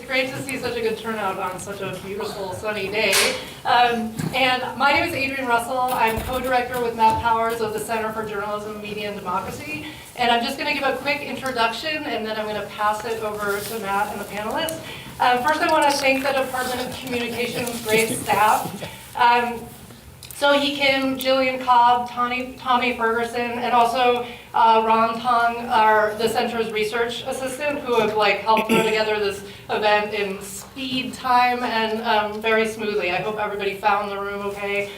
great to see such a good turnout on such a beautiful sunny day. And my name is Adrienne Russell. I'm co-director with Matt Powers of the Center for Journalism, Media, and Democracy. And I'm just going to give a quick introduction, and then I'm going to pass it over to Matt and the panelists. First, I want to thank the Department of Communications great staff. Sohee Kim, Jillian Cobb, Tommy Ferguson, and also Ron Tong, the center's research assistant, who have helped throw together this event in speed time and very smoothly. I hope everybody found the room okay.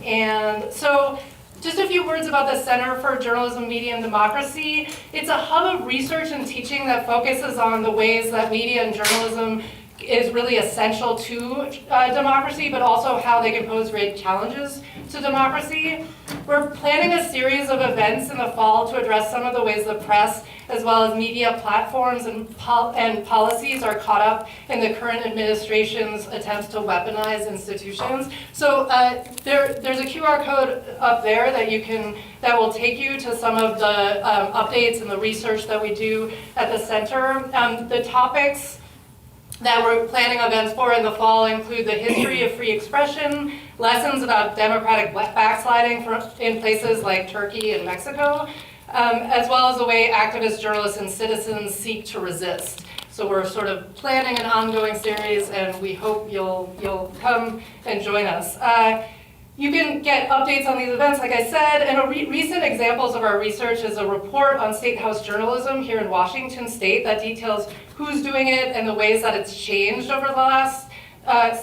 And so, just a few words about the Center for Journalism, Media, and Democracy. It's a hub of research and teaching that focuses on the ways that media and journalism is really essential to democracy, but also how they can pose great challenges to democracy. We're planning a series of events in the fall to address some of the ways the press, as well as media platforms and policies are caught up in the current administration's attempts to weaponize institutions. So there's a QR code up there that will take you to some of the updates and the research that we do at the center. The topics that we're planning events for in the fall include the history of free expression, lessons about democratic backsliding in places like Turkey and Mexico, as well as the way activists, journalists, and citizens seek to resist. So we're sort of planning an ongoing series, and we hope you'll come and join us. You can get updates on these events, like I said, and recent examples of our research is a report on State House journalism here in Washington State that details who's doing it and the ways that it's changed over the last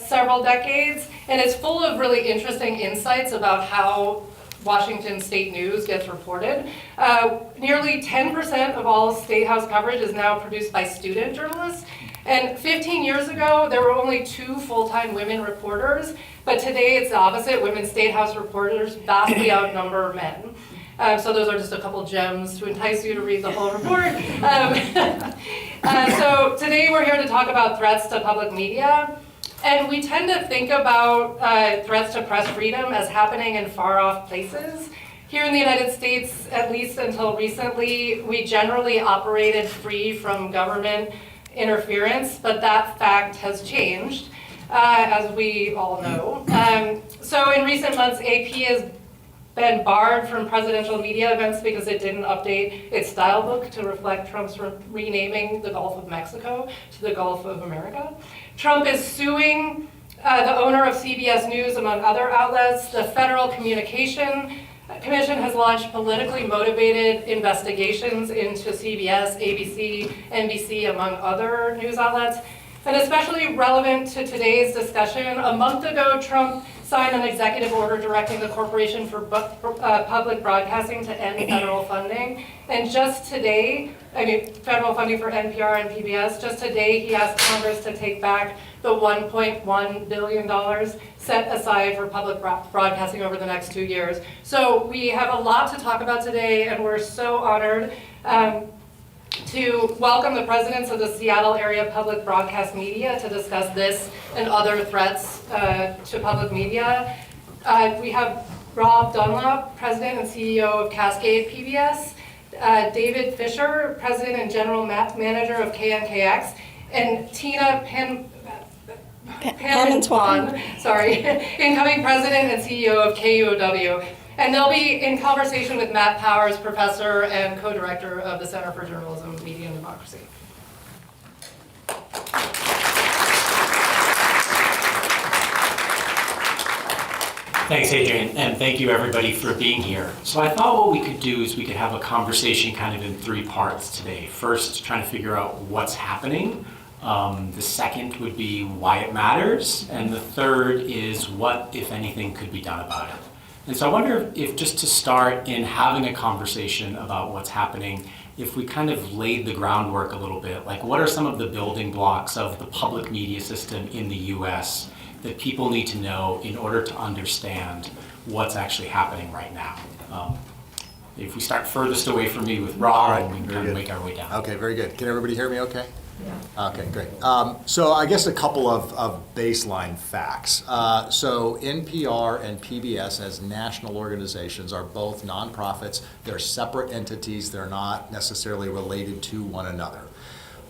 several decades. And it's full of really interesting insights about how Washington State news gets reported. Nearly 10% of all State House coverage is now produced by student journalists. And 15 years ago, there were only 2 full-time women reporters, but today it's the opposite. Women State House reporters vastly outnumber men. So those are just a couple gems to entice you to read the whole report. So today we're here to talk about threats to public media. And we tend to think about threats to press freedom as happening in far-off places. Here in the United States, at least until recently, we generally operated free from government interference, but that fact has changed, as we all know. So in recent months, AP has been barred from presidential media events because it didn't update its style book to reflect Trump's renaming the Gulf of Mexico to the Gulf of America. Trump is suing the owner of CBS News, among other outlets. The Federal Communication Commission has launched politically motivated investigations into CBS, ABC, NBC, among other news outlets. And especially relevant to today's discussion, a month ago, Trump signed an executive order directing the Corporation for Public Broadcasting to end federal funding. And just today, federal funding for NPR and PBS, just today he asked Congress to take back the $1.1 billion set aside for public broadcasting over the next 2 years. So we have a lot to talk about today, and we're so honored to welcome the presidents of the Seattle area public broadcast media to discuss this and other threats to public media. We have Rob Dunlop, president and CEO of Cascade PBS, David Fischer, president and general manager of KNKX, and Tina Pamintuan, incoming president and CEO of KUOW. And they'll be in conversation with Matt Powers, professor and co-director of the Center for Journalism, Media, and Democracy. Thanks, Adrienne, and thank you everybody for being here. So I thought what we could do is we could have a conversation kind of in 3 parts today. First, trying to figure out what's happening. The second would be why it matters. And the third is what, if anything, could be done about it. And so I wonder if just to start in having a conversation about what's happening, if we kind of laid the groundwork a little bit, like what are some of the building blocks of the public media system in the US that people need to know in order to understand what's actually happening right now? If we start furthest away from me with Rob, and we can kind of make our way down. Okay, very good. Can everybody hear me okay? Yeah. Okay, great. So I guess a couple of baseline facts. So NPR and PBS as national organizations are both nonprofits. They're separate entities. They're not necessarily related to one another.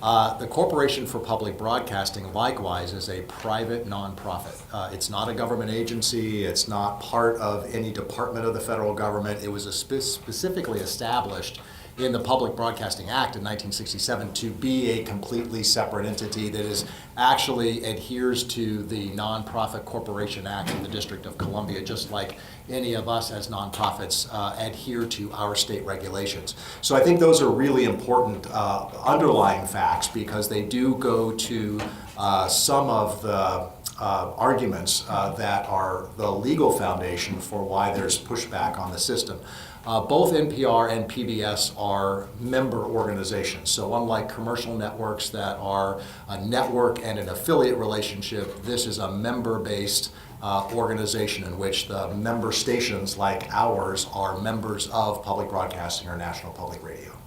The Corporation for Public Broadcasting, likewise, is a private nonprofit. It's not a government agency. It's not part of any department of the federal government. It was specifically established in the Public Broadcasting Act in 1967 to be a completely separate entity that is actually adheres to the Nonprofit Corporation Act of the District of Columbia, just like any of us as nonprofits adhere to our state regulations. So I think those are really important underlying facts, because they do go to some of the arguments that are the legal foundation for why there's pushback on the system. Both NPR and PBS are member organizations. So unlike commercial networks that are a network and an affiliate relationship, this is a member-based organization in which the member stations like ours are members of public broadcasting or National Public Radio.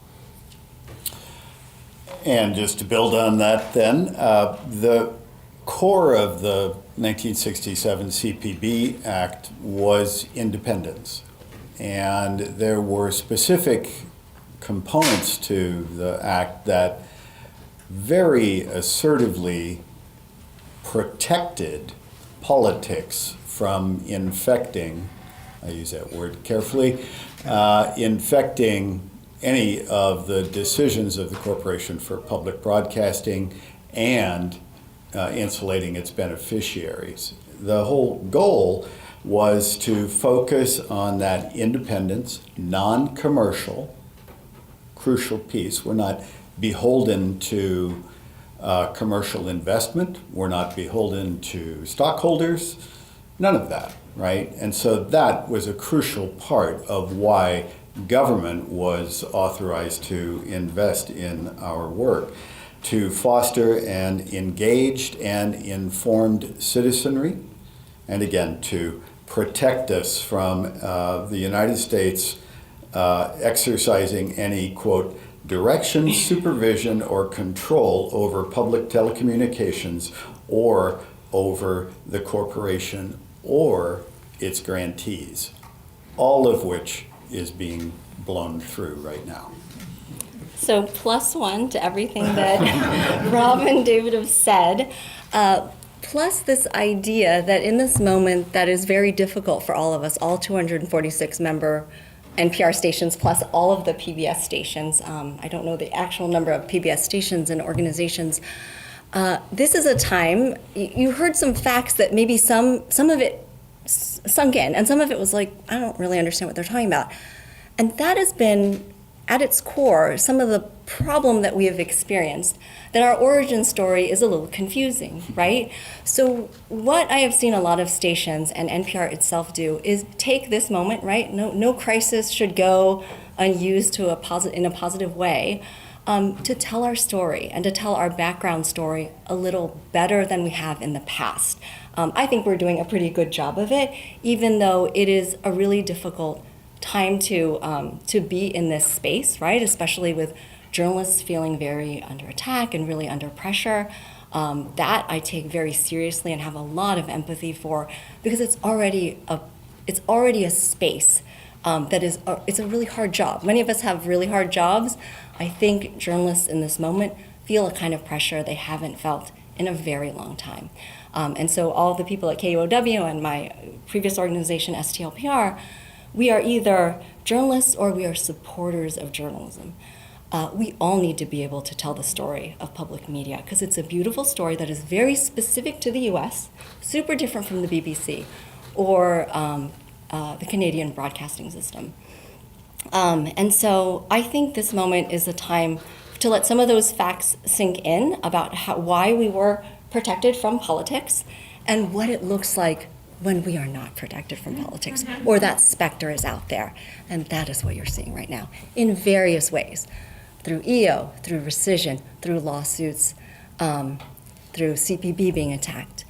And just to build on that then, the core of the 1967 CPB Act was independence. And there were specific components to the act that very assertively protected politics from infecting, I use that word carefully, infecting any of the decisions of the Corporation for Public Broadcasting and insulating its beneficiaries. The whole goal was to focus on that independence, non-commercial, crucial piece. We're not beholden to commercial investment. We're not beholden to stockholders. None of that, right? And so that was a crucial part of why government was authorized to invest in our work, to foster an engaged and informed citizenry, and again, to protect us from the United States exercising any, quote, direction, supervision, or control over public telecommunications or over the corporation or its grantees, all of which is being blown through right now. So +1 to everything that Rob and David have said. Plus this idea that in this moment that is very difficult for all of us, all 246 member NPR stations plus all of the PBS stations. I don't know the actual number of PBS stations and organizations. This is a time, you heard some facts that maybe some of it sunk in, and some of it was like, I don't really understand what they're talking about. And that has been, at its core, some of the problem that we have experienced, that our origin story is a little confusing, right? So what I have seen a lot of stations and NPR itself do is take this moment, right? No crisis should go unused to in a positive way, to tell our story and to tell our background story a little better than we have in the past. I think we're doing a pretty good job of it, even though it is a really difficult time to be in this space, right? Especially with journalists feeling very under attack and really under pressure. That I take very seriously and have a lot of empathy for, because it's already a space that is it's a really hard job. Many of us have really hard jobs. I think journalists in this moment feel a kind of pressure they haven't felt in a very long time. And so all the people at KUOW and my previous organization, STLPR, we are either journalists or we are supporters of journalism. We all need to be able to tell the story of public media, because it's a beautiful story that is very specific to the US, super different from the BBC or the Canadian broadcasting system. And so I think this moment is a time to let some of those facts sink in about why we were protected from politics and what it looks like when we are not protected from politics, or that specter is out there. And that is what you're seeing right now in various ways, through EO, through rescission, through lawsuits, through CPB being attacked.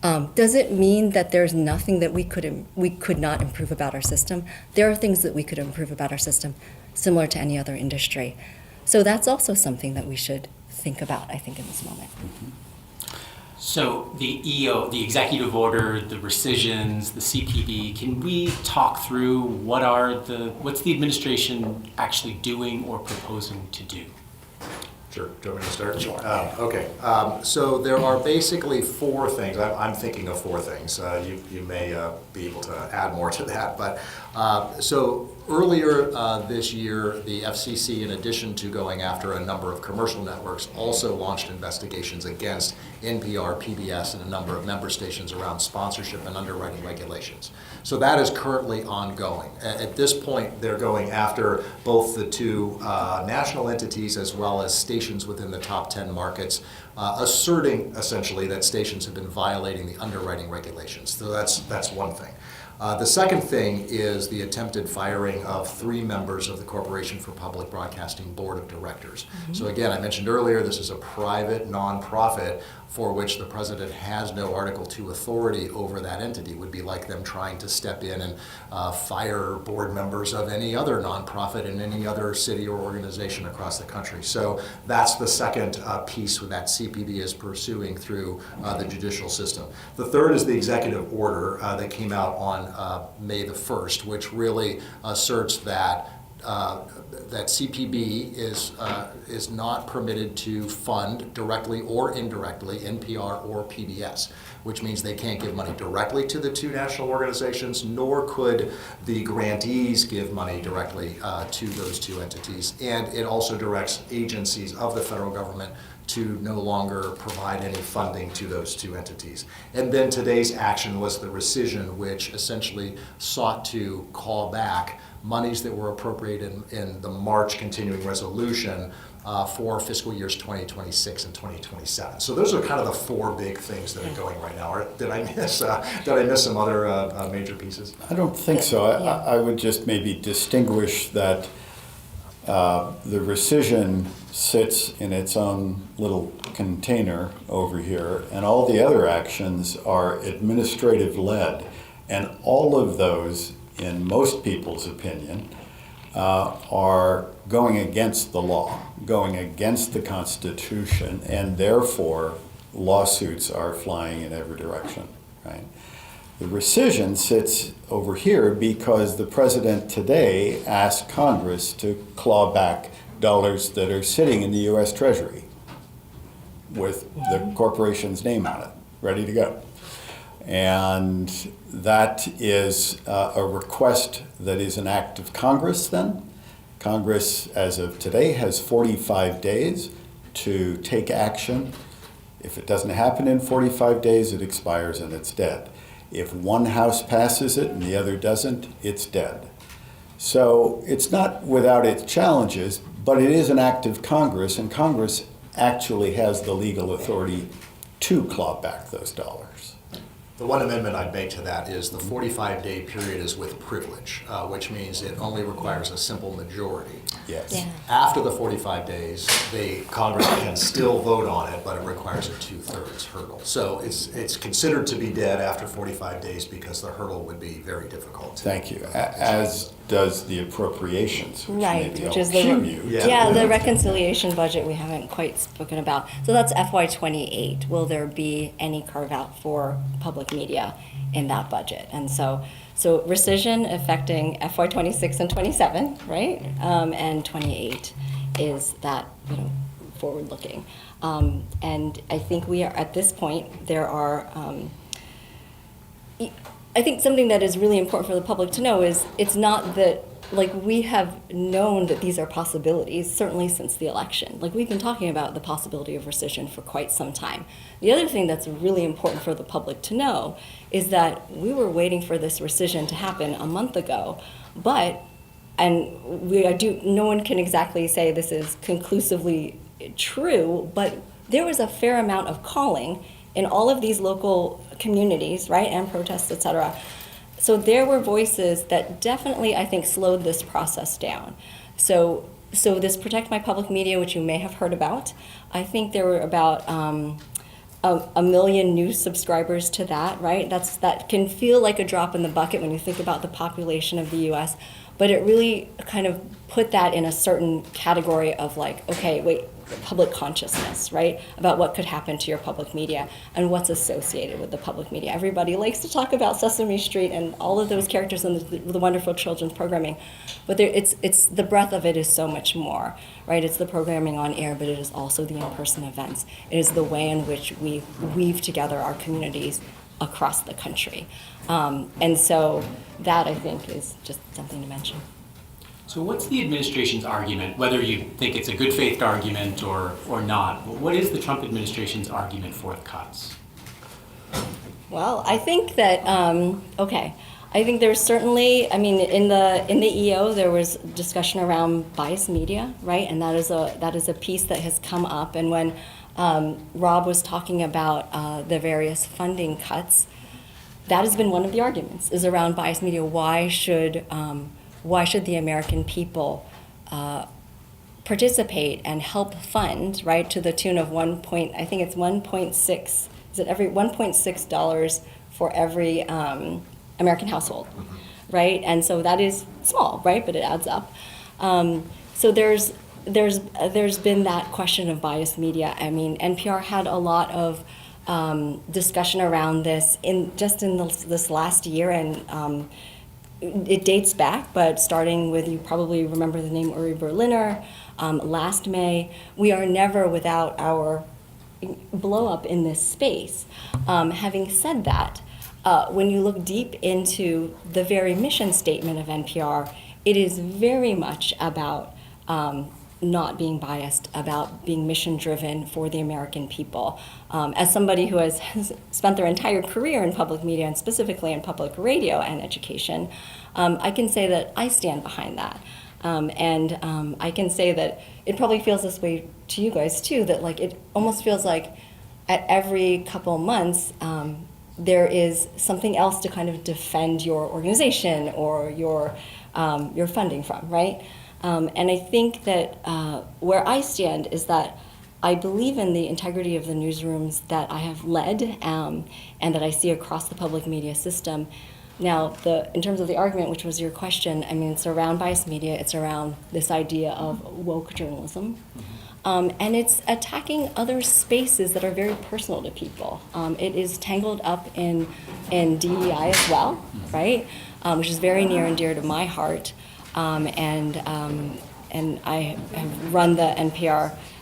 Does it mean that there's nothing that we could not improve about our system? There are things that we could improve about our system, similar to any other industry. So that's also something that we should think about, I think, in this moment. So the EO, the executive order, the rescissions, the CPB, can we talk through what's the administration actually doing or proposing to do? Sure. Do you want me to start? Sure. Okay. So there are basically four things. I'm thinking of four things. You may be able to add more to that. But so earlier this year, the FCC, in addition to going after a number of commercial networks, also launched investigations against NPR, PBS, and a number of member stations around sponsorship and underwriting regulations. So that is currently ongoing. At this point, they're going after both the two national entities as well as stations within the top 10 markets, asserting essentially that stations have been violating the underwriting regulations. So that's one thing. The second thing is the attempted firing of 3 members of the Corporation for Public Broadcasting Board of Directors. So again, I mentioned earlier, this is a private nonprofit for which the president has no Article II authority over that entity. It would be like them trying to step in and fire board members of any other nonprofit in any other city or organization across the country. So that's the second piece that CPB is pursuing through the judicial system. The third is the executive order that came out on May the 1st, which really asserts that that CPB is not permitted to fund directly or indirectly NPR or PBS, which means they can't give money directly to the two national organizations, nor could the grantees give money directly to those two entities. And it also directs agencies of the federal government to no longer provide any funding to those two entities. And then today's action was the rescission, which essentially sought to call back monies that were appropriated in the March continuing resolution for fiscal years 2026 and 2027. So those are kind of the 4 big things that are going right now. Did I miss some other major pieces? I don't think so. I would just maybe distinguish that the rescission sits in its own little container over here, and all the other actions are administrative-led, and all of those, in most people's opinion, are going against the law, going against the Constitution, and therefore lawsuits are flying in every direction, right? The rescission sits over here because the president today asked Congress to claw back dollars that are sitting in the U.S. Treasury with the corporation's name on it, ready to go. And that is a request that is an act of Congress then. Congress, as of today, has 45 days to take action. If it doesn't happen in 45 days, it expires and it's dead. If one house passes it and the other doesn't, it's dead. So it's not without its challenges, but it is an act of Congress, and Congress actually has the legal authority to claw back those dollars. The one amendment I'd make to that is the 45-day period is with privilege, which means it only requires a simple majority. Yes. Yeah. After the 45 days, Congress can still vote on it, but it requires a 2/3 hurdle. So it's considered to be dead after 45 days because the hurdle would be very difficult. Thank you. As does the appropriations, which Right, maybe which I'll is the cue you. yeah, the reconciliation budget we haven't quite spoken about. So that's FY28. Will there be any carve out for public media in that budget? And so rescission affecting FY26 and 27, right? And 28 is that, forward looking. And I think we are at this point. There are. I think something that is really important for the public to know is it's not that, we have known that these are possibilities, certainly since the election. We've been talking about the possibility of rescission for quite some time. The other thing that's really important for the public to know is that we were waiting for this rescission to happen a month ago, no one can exactly say this is conclusively true, but there was a fair amount of calling in all of these local communities, right, and protests, et cetera. So there were voices that definitely, I think, slowed this process down. So this Protect My Public Media, which you may have heard about, I think there were about a million new subscribers to that, right? That can feel like a drop in the bucket when you think about the population of the U.S., but it really kind of put that in a certain category of okay, wait, public consciousness, right? About what could happen to your public media and what's associated with the public media. Everybody likes to talk about Sesame Street and all of those characters and the wonderful children's programming, but it's the breadth of it is so much more, right? It's the programming on air, but it is also the in-person events. It is the way in which we weave together our communities across the country. And so that, I think, is just something to mention. So what's the administration's argument, whether you think it's a good faith argument or not? What is the Trump administration's argument for the cuts? Well, I think that I think there's certainly, I mean, in the EO there was discussion around biased media, right? And that is a piece that has come up. And when Rob was talking about the various funding cuts, that has been one of the arguments, is around biased media. Why should the American people participate and help fund, right, to the tune of $1.6 for every American household, right? And so that is small, right, but it adds up. So there's been that question of biased media. I mean, NPR had a lot of discussion around this in this last year, and it dates back, but starting with, you probably remember the name Uri Berliner, last May. We are never without our blow up in this space. Having said that, when you look deep into the very mission statement of NPR, it is very much about not being biased, about being mission-driven for the American people. As somebody who has spent their entire career in public media, and specifically in public radio and education, I can say that I stand behind that. And I can say that it probably feels this way to you guys too, that like it almost feels like at every couple months, there is something else to kind of defend your organization or your funding from, right? And I think that where I stand is that I believe in the integrity of the newsrooms that I have led and that I see across the public media system. Now, in terms of the argument, which was your question, I mean, it's around biased media, it's around this idea of woke journalism, and it's attacking other spaces that are very personal to people. It is tangled up in DEI as well, right, which is very near and dear to my heart. And I have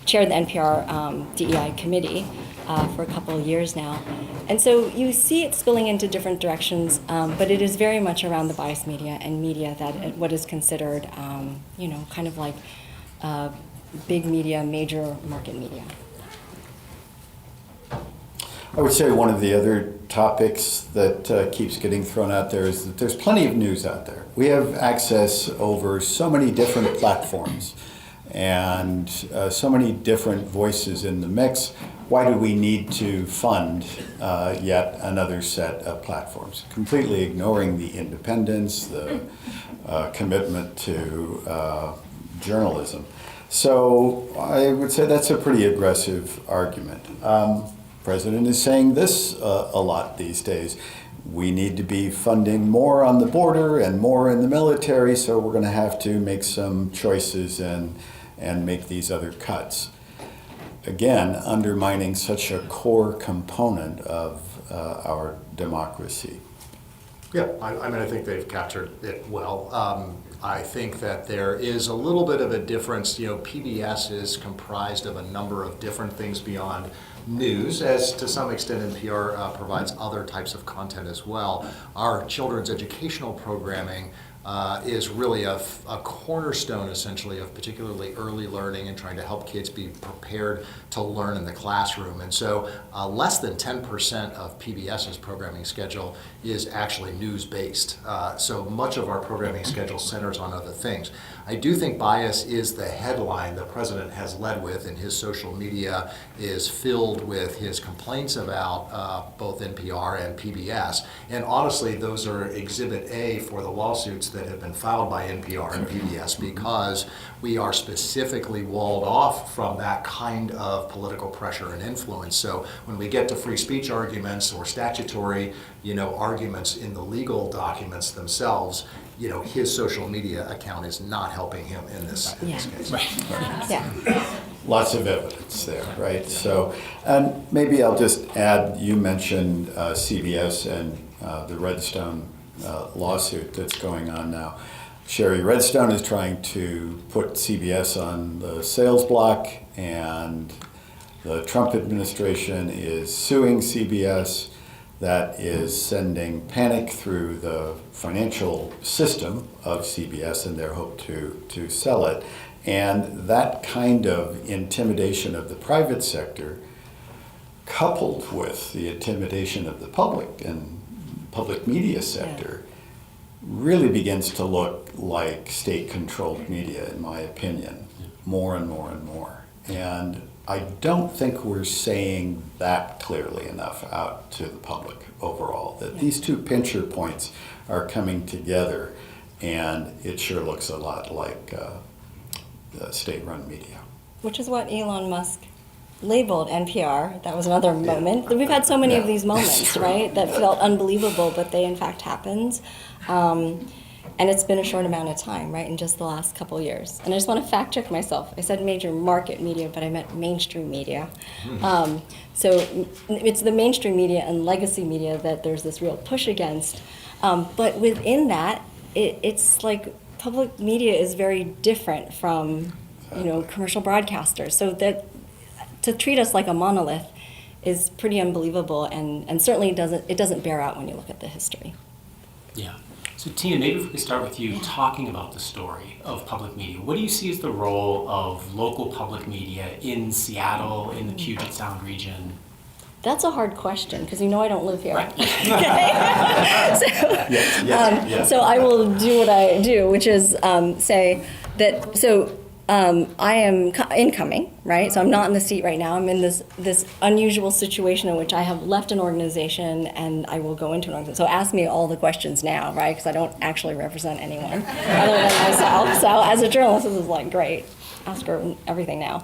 chaired the NPR DEI committee for a couple of years now. And so you see it spilling into different directions, but it is very much around the biased media and media that what is considered, kind of like big media, major market media. I would say one of the other topics that keeps getting thrown out there is that there's plenty of news out there. We have access over so many different platforms and so many different voices in the mix. Why do we need to fund yet another set of platforms? Completely ignoring the independence, the commitment to journalism. So I would say that's a pretty aggressive argument. President is saying this a lot these days. We need to be funding more on the border and more in the military, so we're going to have to make some choices and make these other cuts. Again, undermining such a core component of our democracy. Yeah, I mean, I think they've captured it well. I think that there is a little bit of a difference. You know, PBS is comprised of a number of different things beyond news, as to some extent NPR provides other types of content as well. Our children's educational programming is really a cornerstone, essentially, of particularly early learning and trying to help kids be prepared to learn in the classroom. And so less than 10% of PBS's programming schedule is actually news-based. So much of our programming schedule centers on other things. I do think bias is the headline the president has led with, and his social media is filled with his complaints about both NPR and PBS. And honestly, those are Exhibit A for the lawsuits that have been filed by NPR and PBS, because we are specifically walled off from that kind of political pressure and influence. So when we get to free speech arguments or statutory, arguments in the legal documents themselves, his social media account is not helping him in this case. Yeah. Lots of evidence there, right? So, and maybe I'll just add, you mentioned CBS and the Redstone lawsuit that's going on now. Sherry Redstone is trying to put CBS on the sales block, and the Trump administration is suing CBS. That is sending panic through the financial system of CBS in their hope to sell it. And that kind of intimidation of the private sector, coupled with the intimidation of the public and public media sector, really begins to look like state-controlled media, in my opinion, more and more and more. And I don't think we're saying that clearly enough out to the public overall, that these two pincher points are coming together, and it sure looks a lot like state-run media. Which is what Elon Musk labeled NPR. That was another moment. We've had so many of these moments, right, that felt unbelievable, but they in fact happened. And it's been a short amount of time, right, in just the last couple years. And I just want to fact check myself. I said major market media, but I meant mainstream media. So it's the mainstream media and legacy media that there's this real push against. But within that, it's like public media is very different from, commercial broadcasters. So that to treat us like a monolith is pretty unbelievable, and certainly it doesn't bear out when you look at the history. Yeah. So Tina, maybe if we could start with you talking about the story of public media. What do you see as the role of local public media in Seattle, in the Puget Sound region? That's a hard question because I don't live here. Right. So I will do what I do, which is say that. So I am incoming, right? So I'm not in the seat right now. I'm in this unusual situation in which I have left an organization and I will go into an organization. So ask me all the questions now, right? Because I don't actually represent anyone other than myself. So as a journalist, this is like great. Ask her everything now.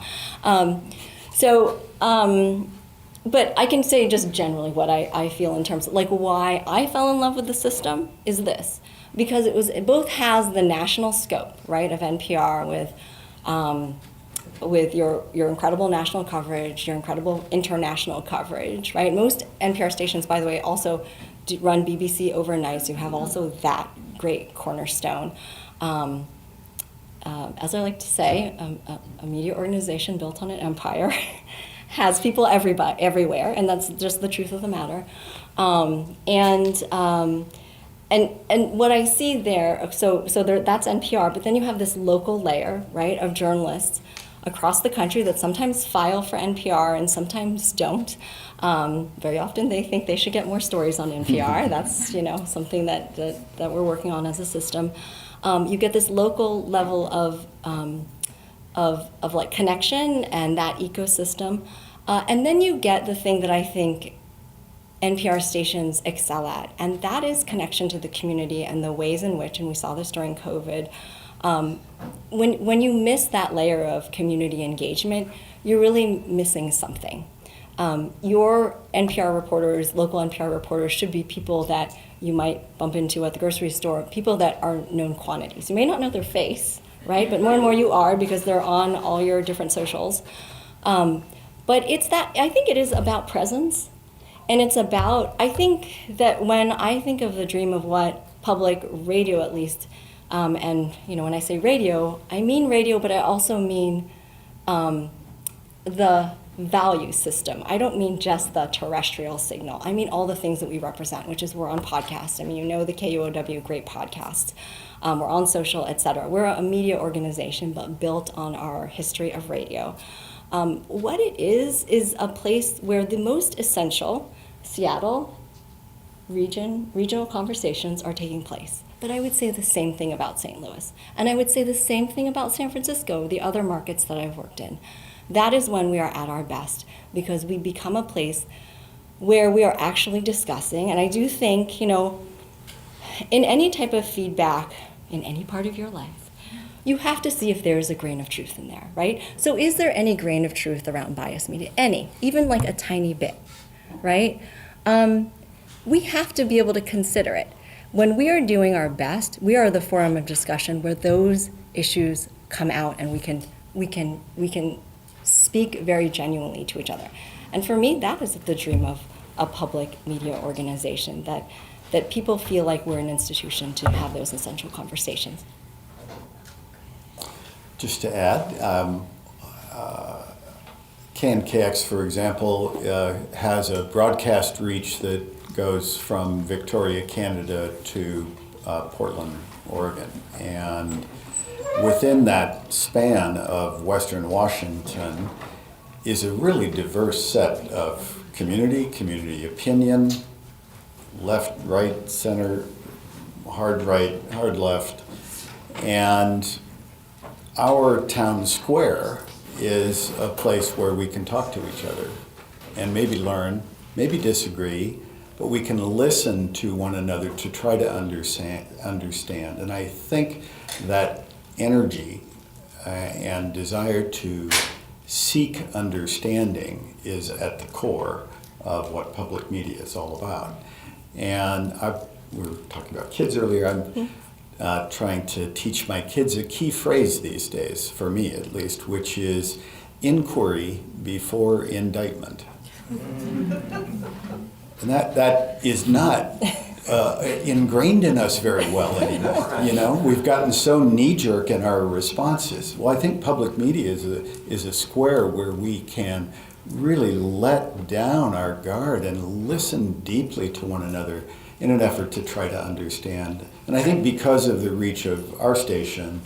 But I can say just generally what I feel in terms of like why I fell in love with the system is this. Because it both has the national scope, right, of NPR with your incredible national coverage, your incredible international coverage, right? Most NPR stations, by the way, also run BBC overnights, who have also that great cornerstone. As I like to say, a media organization built on an empire has people everywhere, and that's just the truth of the matter. And what I see there, so there, that's NPR, but then you have this local layer, right, of journalists across the country that sometimes file for NPR and sometimes don't. Very often they think they should get more stories on NPR. That's something that we're working on as a system. You get this local level of like connection and that ecosystem, and then you get the thing that I think NPR stations excel at, and that is connection to the community and the ways in which, and we saw this during COVID, when you miss that layer of community engagement, you're really missing something. Your NPR reporters, local NPR reporters, should be people that you might bump into at the grocery store, people that are known quantities. You may not know their face, right? But more and more you are because they're on all your different socials. But it's that, I think it is about presence. And it's about, I think that when I think of the dream of what public radio at least, and when I say radio, I mean radio, but I also mean the value system. I don't mean just the terrestrial signal. I mean all the things that we represent, which is we're on podcasts. I mean, the KUOW, great podcasts. We're on social, et cetera. We're a media organization, but built on our history of radio. What it is a place where the most essential Seattle regional conversations are taking place. But I would say the same thing about St. Louis. And I would say the same thing about San Francisco, the other markets that I've worked in. That is when we are at our best, because we become a place where we are actually discussing. And I do think, in any type of feedback in any part of your life, you have to see if there is a grain of truth in there, right? So is there any grain of truth around biased media? Any, even like a tiny bit, right? We have to be able to consider it. when we are doing our best, we are the forum of discussion where those issues come out and we can speak very genuinely to each other. And for me, that is the dream of a public media organization, that people feel like we're an institution to have those essential conversations. Just to add, KNKX, for example, has a broadcast reach that goes from Victoria, Canada to Portland, Oregon. And within that span of Western Washington is a really diverse set of community opinion, left, right, center, hard right, hard left. And our town square is a place where we can talk to each other and maybe learn, maybe disagree, but we can listen to one another to try to understand. And I think that energy and desire to seek understanding is at the core of what public media is all about. And we were talking about kids earlier. I'm trying to teach my kids a key phrase these days, for me at least, which is inquiry before indictment. And that is not ingrained in us very well anymore. You know, we've gotten so knee-jerk in our responses. Well, I think public media is a square where we can really let down our guard and listen deeply to one another in an effort to try to understand. And I think because of the reach of our station,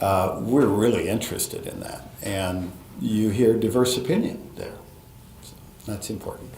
we're really interested in that. And you hear diverse opinion there. So that's important.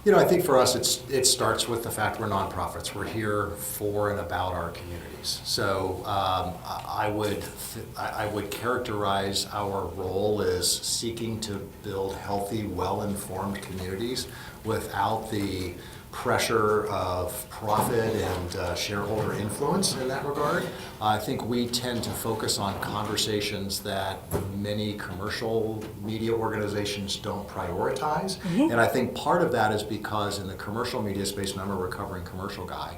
You know, I think for us, it starts with the fact we're nonprofits. We're here for and about our communities. So I would characterize our role as seeking to build healthy, well-informed communities without the pressure of profit and shareholder influence in that regard. I think we tend to focus on conversations that many commercial media organizations don't prioritize. Mm-hmm. And I think part of that is because in the commercial media space, and I'm a recovering commercial guy,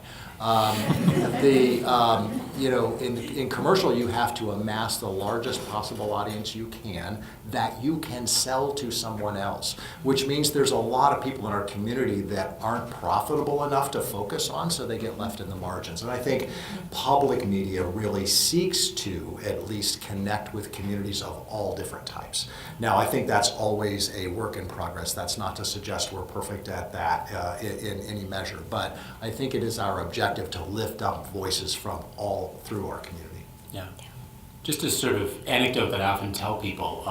in commercial you have to amass the largest possible audience you can that you can sell to someone else, which means there's a lot of people in our community that aren't profitable enough to focus on, so they get left in the margins. And I think public media really seeks to at least connect with communities of all different types. Now, I think that's always a work in progress. That's not to suggest we're perfect at that in any measure, but I think it is our objective to lift up voices from all through our community. Yeah. Just a sort of anecdote that I often tell people,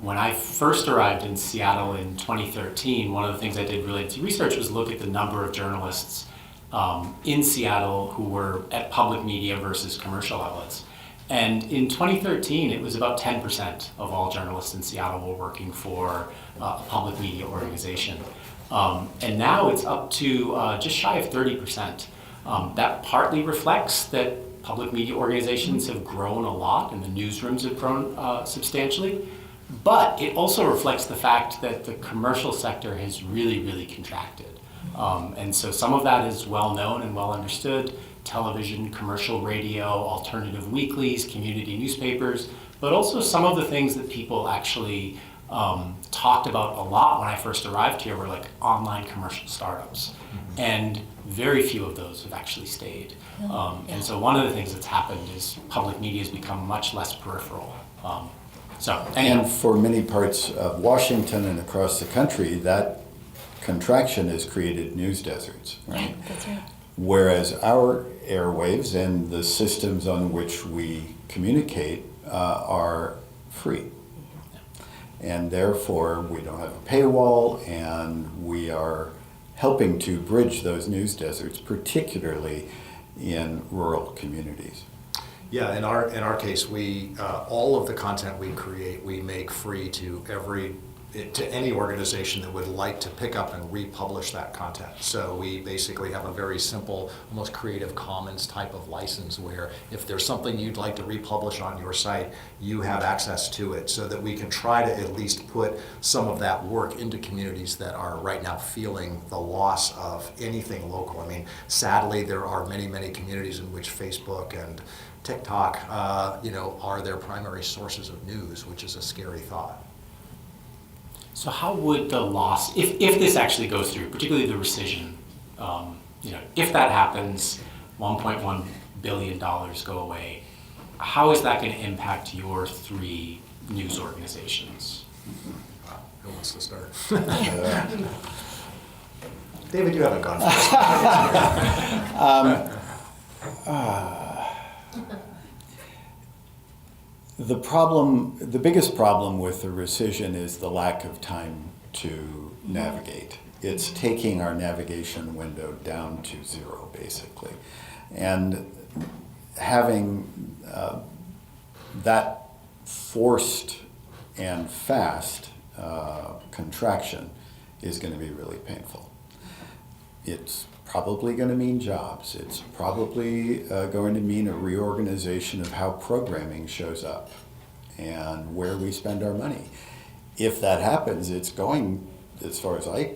when I first arrived in Seattle in 2013, one of the things I did related to research was look at the number of journalists in Seattle who were at public media versus commercial outlets. And in 2013, it was about 10% of all journalists in Seattle were working for a public media organization. And now it's up to just shy of 30%. That partly reflects that public media organizations have grown a lot and the newsrooms have grown substantially, but it also reflects the fact that the commercial sector has really, really contracted. And so some of that is well known and well understood: television, commercial radio, alternative weeklies, community newspapers, but also some of the things that people actually talked about a lot when I first arrived here were like online commercial startups. And very few of those have actually stayed. And so one of the things that's happened is public media has become much less peripheral. And for many parts of Washington and across the country, that contraction has created news deserts, right? Yeah, that's right. Whereas our airwaves and the systems on which we communicate are free. And therefore, we don't have a paywall, and we are helping to bridge those news deserts, particularly in rural communities. Yeah, in our case, we all of the content we create, we make free to every to any organization that would like to pick up and republish that content. So we basically have a very simple, almost Creative Commons type of license where if there's something you'd like to republish on your site, you have access to it, so that we can try to at least put some of that work into communities that are right now feeling the loss of anything local. I mean, sadly, there are many, many communities in which Facebook and TikTok, are their primary sources of news, which is a scary thought. So how would the loss, if this actually goes through, particularly the rescission, if that happens, $1.1 billion go away, how is that going to impact your 3 news organizations? Who wants to start? David, you haven't gone The biggest problem with the rescission is the lack of time to navigate. It's taking our navigation window down to 0, basically. And having that forced and fast contraction is going to be really painful. It's probably going to mean jobs. It's probably going to mean a reorganization of how programming shows up and where we spend our money. If that happens, it's going, as far as I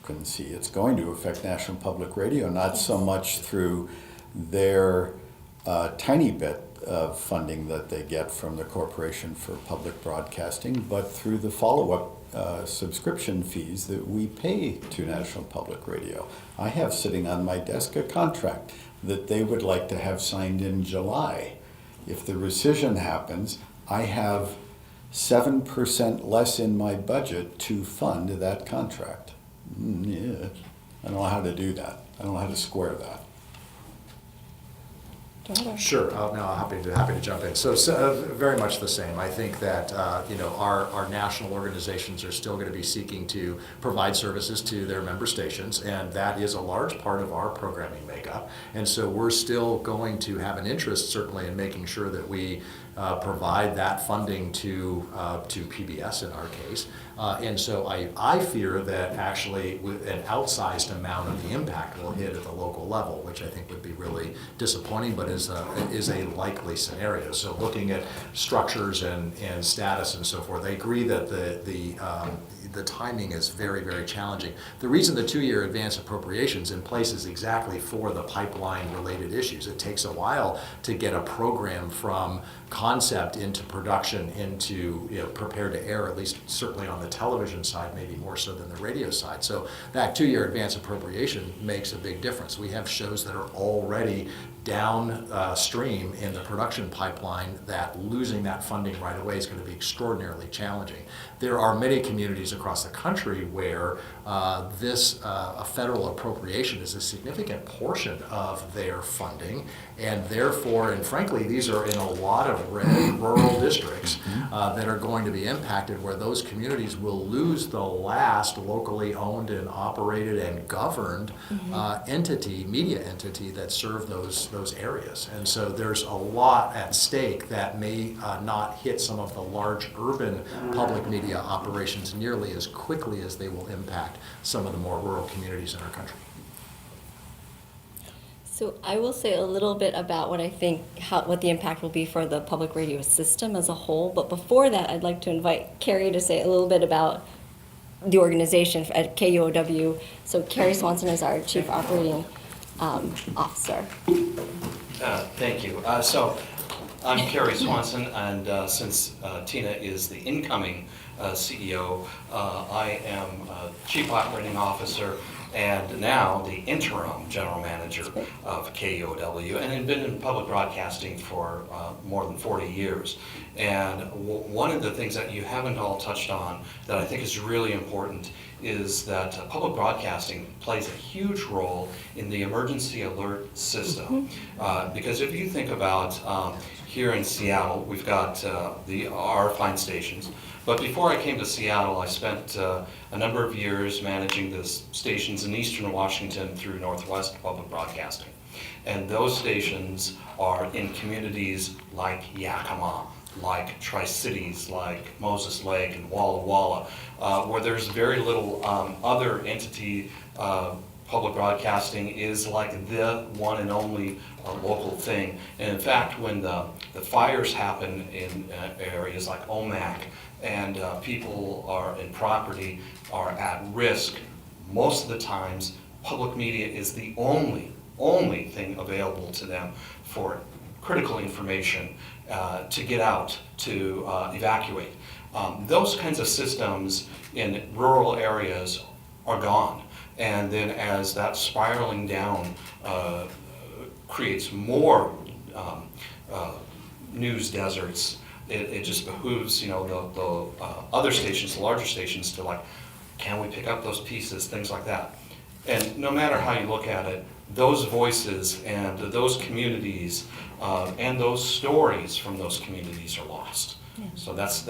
can see, it's going to affect National Public Radio, not so much through their tiny bit of funding that they get from the Corporation for Public Broadcasting, but through the follow-up subscription fees that we pay to National Public Radio. I have sitting on my desk a contract that they would like to have signed in July. If the rescission happens, I have 7% less in my budget to fund that contract. Yeah, I don't know how to do that. I don't know how to square that. Sure. No, happy to jump in. So very much the same. I think that our national organizations are still going to be seeking to provide services to their member stations, and that is a large part of our programming makeup. And so we're still going to have an interest, certainly, in making sure that we provide that funding to PBS in our case. And so I fear that actually an outsized amount of the impact will hit at the local level, which I think would be really disappointing, but is a likely scenario. So looking at structures and status and so forth, I agree that the timing is very, very challenging. The reason the 2-year advance appropriations in place is exactly for the pipeline-related issues. It takes a while to get a program from concept into production, into prepared to air, at least certainly on the television side, maybe more so than the radio side. So that 2-year advance appropriation makes a big difference. We have shows that are already downstream in the production pipeline that losing that funding right away is going to be extraordinarily challenging. There are many communities across the country where this federal appropriation is a significant portion of their funding, and therefore, and frankly, these are in a lot of rural districts that are going to be impacted, where those communities will lose the last locally owned and operated and governed media entity that served those areas. And so there's a lot at stake that may not hit some of the large urban public media operations nearly as quickly as they will impact some of the more rural communities in our country. So I will say a little bit about what I think, what the impact will be for the public radio system as a whole. But before that, I'd like to invite Carrie to say a little bit about the organization at KUOW. So Carrie Swanson is our Chief Operating Officer. Thank you. So I'm Carrie Swanson, and since Tina is the incoming CEO, I am Chief Operating Officer and now the interim general manager of KUOW, and had been in public broadcasting for more than 40 years. And one of the things that you haven't all touched on that I think is really important is that public broadcasting plays a huge role in the emergency alert system. Because if you think about here in Seattle, we've got our fine stations. But before I came to Seattle, I spent a number of years managing the stations in eastern Washington through Northwest Public Broadcasting. And those stations are in communities like Yakima, like Tri-Cities, like Moses Lake and Walla Walla, where there's very little other entity. Public broadcasting is like the one and only local thing. And in fact, when the fires happen in areas like OMAC and people and property are at risk, most of the times public media is the only thing available to them for critical information to get out, to evacuate. Those kinds of systems in rural areas are gone. And then as that spiraling down creates more news deserts, it just behooves, the other stations, the larger stations, to like, can we pick up those pieces, things like that. And no matter how you look at it, those voices and those communities and those stories from those communities are lost. Yeah. So that's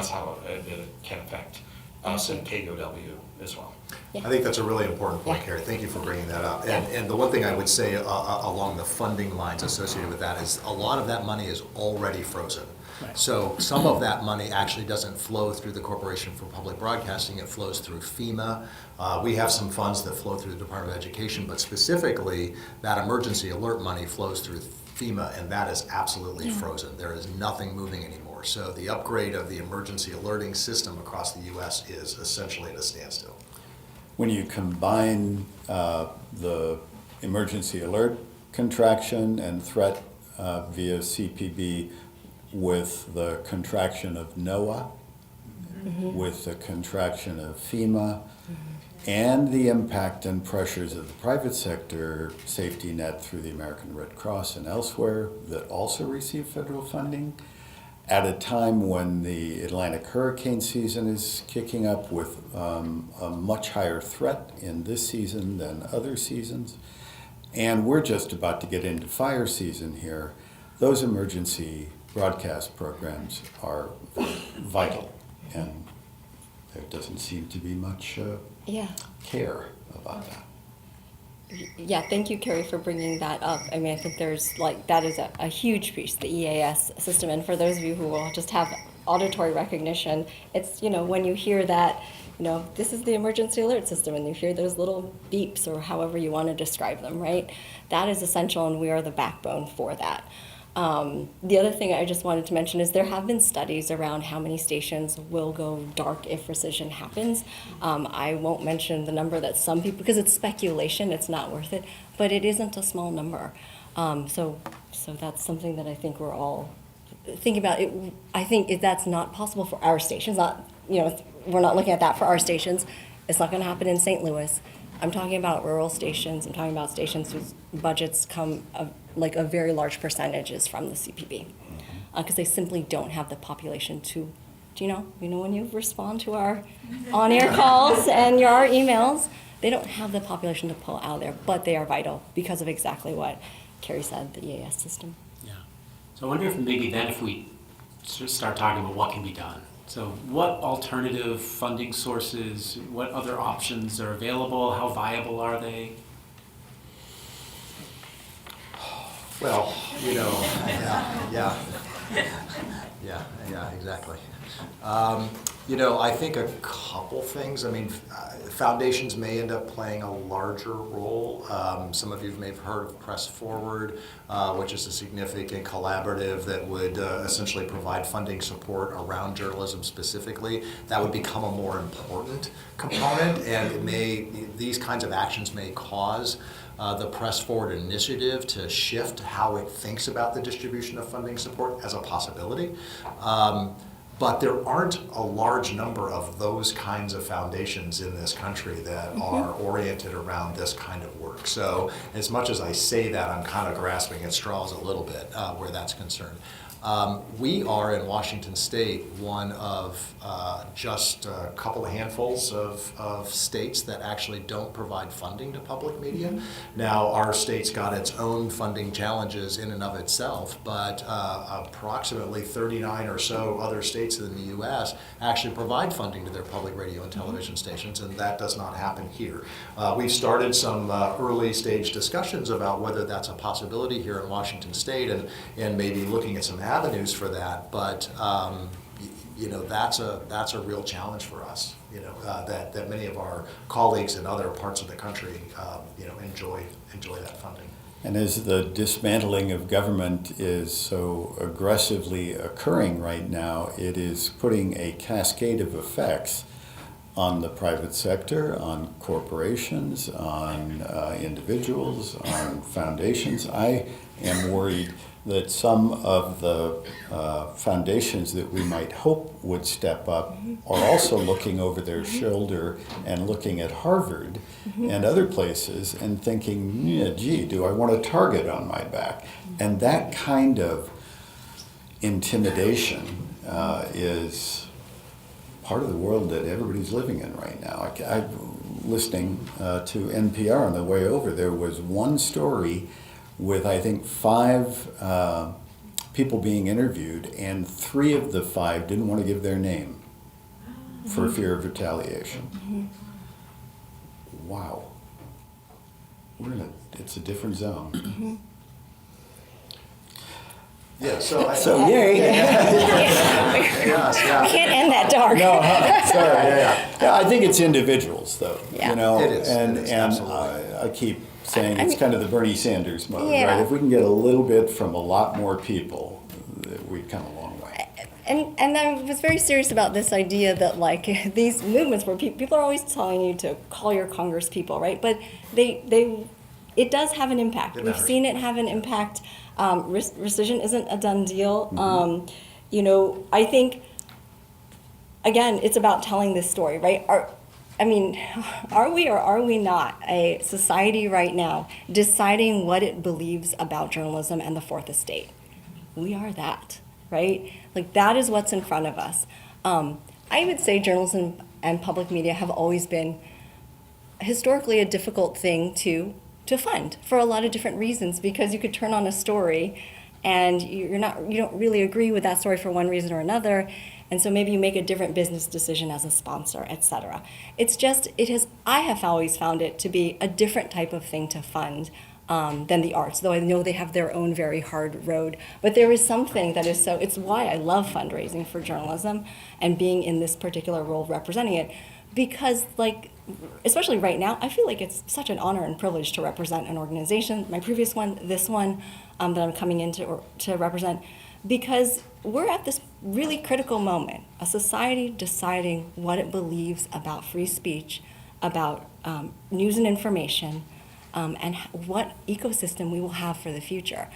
how it can affect us in KUOW as well. I think that's a really important point, Carrie. Thank you for bringing that up. And the one thing I would say along the funding lines associated with that is a lot of that money is already frozen. Right. So some of that money actually doesn't flow through the Corporation for Public Broadcasting. It flows through FEMA. We have some funds that flow through the Department of Education, but specifically that emergency alert money flows through FEMA, and that is absolutely frozen. There is nothing moving anymore. So the upgrade of the emergency alerting system across the U.S. is essentially at a standstill. When you combine the emergency alert contraction and threat via CPB with the contraction of NOAA, with the contraction of FEMA, and the impact and pressures of the private sector safety net through the American Red Cross and elsewhere that also receive federal funding, at a time when the Atlantic hurricane season is kicking up with a much higher threat in this season than other seasons, and we're just about to get into fire season here, those emergency broadcast programs are vital, and there doesn't seem to be much care about that. Yeah, thank you, Carrie, for bringing that up. I mean, I think that is a huge piece, the EAS system. And for those of you who will just have auditory recognition, it's, when you hear that, this is the emergency alert system, and you hear those little beeps or however you want to describe them, right? That is essential, and we are the backbone for that. The other thing I just wanted to mention is there have been studies around how many stations will go dark if rescission happens. I won't mention the number that some people, because it's speculation, it's not worth it, but it isn't a small number. So that's something that I think we're all thinking about. I think if that's not possible for our stations, we're not looking at that for our stations, it's not going to happen in St. Louis. I'm talking about rural stations. I'm talking about stations whose budgets come a very large percentage is from the CPB, because they simply don't have the population to, when you respond to our on-air calls and our emails, they don't have the population to pull out there, but they are vital because of exactly what Carrie said, the EAS system. Yeah. So I wonder if maybe then if we start talking about what can be done. So what alternative funding sources, what other options are available? How viable are they? Well, exactly. I think a couple things. I mean, foundations may end up playing a larger role. Some of you may have heard of Press Forward, which is a significant collaborative that would essentially provide funding support around journalism specifically. That would become a more important component, and these kinds of actions may cause the Press Forward initiative to shift how it thinks about the distribution of funding support as a possibility. But there aren't a large number of those kinds of foundations in this country that are oriented around this kind of work. So as much as I say that, I'm kind of grasping at straws a little bit where that's concerned. We are in Washington State one of just a couple of handfuls of states that actually don't provide funding to public media. Now, our state's got its own funding challenges in and of itself, but approximately 39 or so other states in the U.S. actually provide funding to their public radio and television stations, and that does not happen here. We've started some early stage discussions about whether that's a possibility here in Washington State, and maybe looking at some avenues for that, but that's a real challenge for us. That many of our colleagues in other parts of the country enjoy that funding. And as the dismantling of government is so aggressively occurring right now, it is putting a cascade of effects on the private sector, on corporations, on individuals, on foundations. I am worried that some of the foundations that we might hope would step up are also looking over their shoulder and looking at Harvard and other places and thinking, yeah, gee, do I want a target on my back? And that kind of intimidation is part of the world that everybody's living in right now. I'm listening to NPR on the way over. There was one story with, I think, 5 people being interviewed, and 3 of the 5 didn't want to give their name for fear of retaliation. Wow. It's a different zone. Yeah, so yay. Yes, yeah. Can't end that dark. No, sorry. Yeah, I think it's individuals, though. Yeah. It is, and absolutely. I keep saying it's kind of the Bernie Sanders mode, Yeah. right? If we can get a little bit from a lot more people, we'd come a long way. And I was very serious about this idea that like these movements where people are always telling you to call your Congress people, right? But it does have an impact. It We've matters. seen it have an impact. Rescission isn't a done deal. I think, again, it's about telling this story, right? Are we or are we not a society right now deciding what it believes about journalism and the Fourth Estate? We are that, right? Like that is what's in front of us. I would say journalism and public media have always been historically a difficult thing to fund for a lot of different reasons, because you could turn on a story and you don't really agree with that story for one reason or another, and so maybe you make a different business decision as a sponsor, etc. I have always found it to be a different type of thing to fund than the arts, though I know they have their own very hard road. But there is something that is it's why I love fundraising for journalism and being in this particular role representing it, because especially right now, I feel like it's such an honor and privilege to represent an organization, my previous one, this one that I'm coming in to represent, because we're at this really critical moment, a society deciding what it believes about free speech, about news and information, and what ecosystem we will have for the future.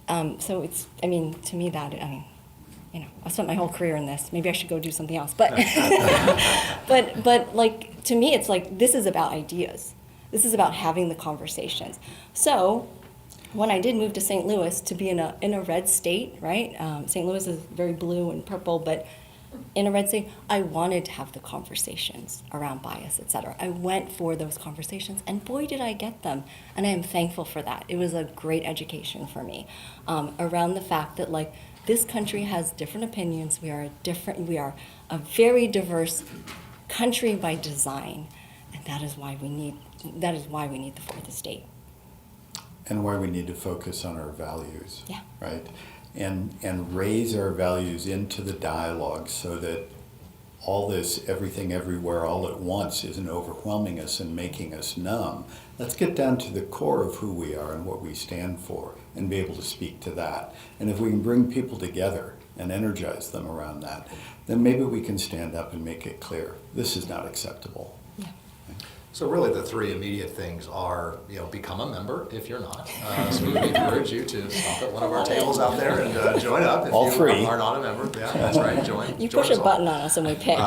So it's, to me I've spent my whole career in this. Maybe I should go do something else. But, to me, it's like, this is about ideas. This is about having the conversations. So when I did move to St. Louis to be in a red state, right? St. Louis is very blue and purple, but in a red state, I wanted to have the conversations around bias, et cetera. I went for those conversations, and boy, did I get them. And I am thankful for that. It was a great education for me around the fact that, this country has different opinions. We are a very diverse country by design, and that is why we need the Fourth Estate. And why we need to focus on our values. Yeah. Right? And raise our values into the dialogue so that all this everything everywhere all at once isn't overwhelming us and making us numb. Let's get down to the core of who we are and what we stand for and be able to speak to that. And if we can bring people together and energize them around that, then maybe we can stand up and make it clear, this is not acceptable. Yeah. So really the 3 immediate things are, become a member if you're not. So we would encourage you to stop at one of our tables out there and join up if All you 3. are not a member. Yeah, that's right, join. You join push us a all. button on us and we pitch.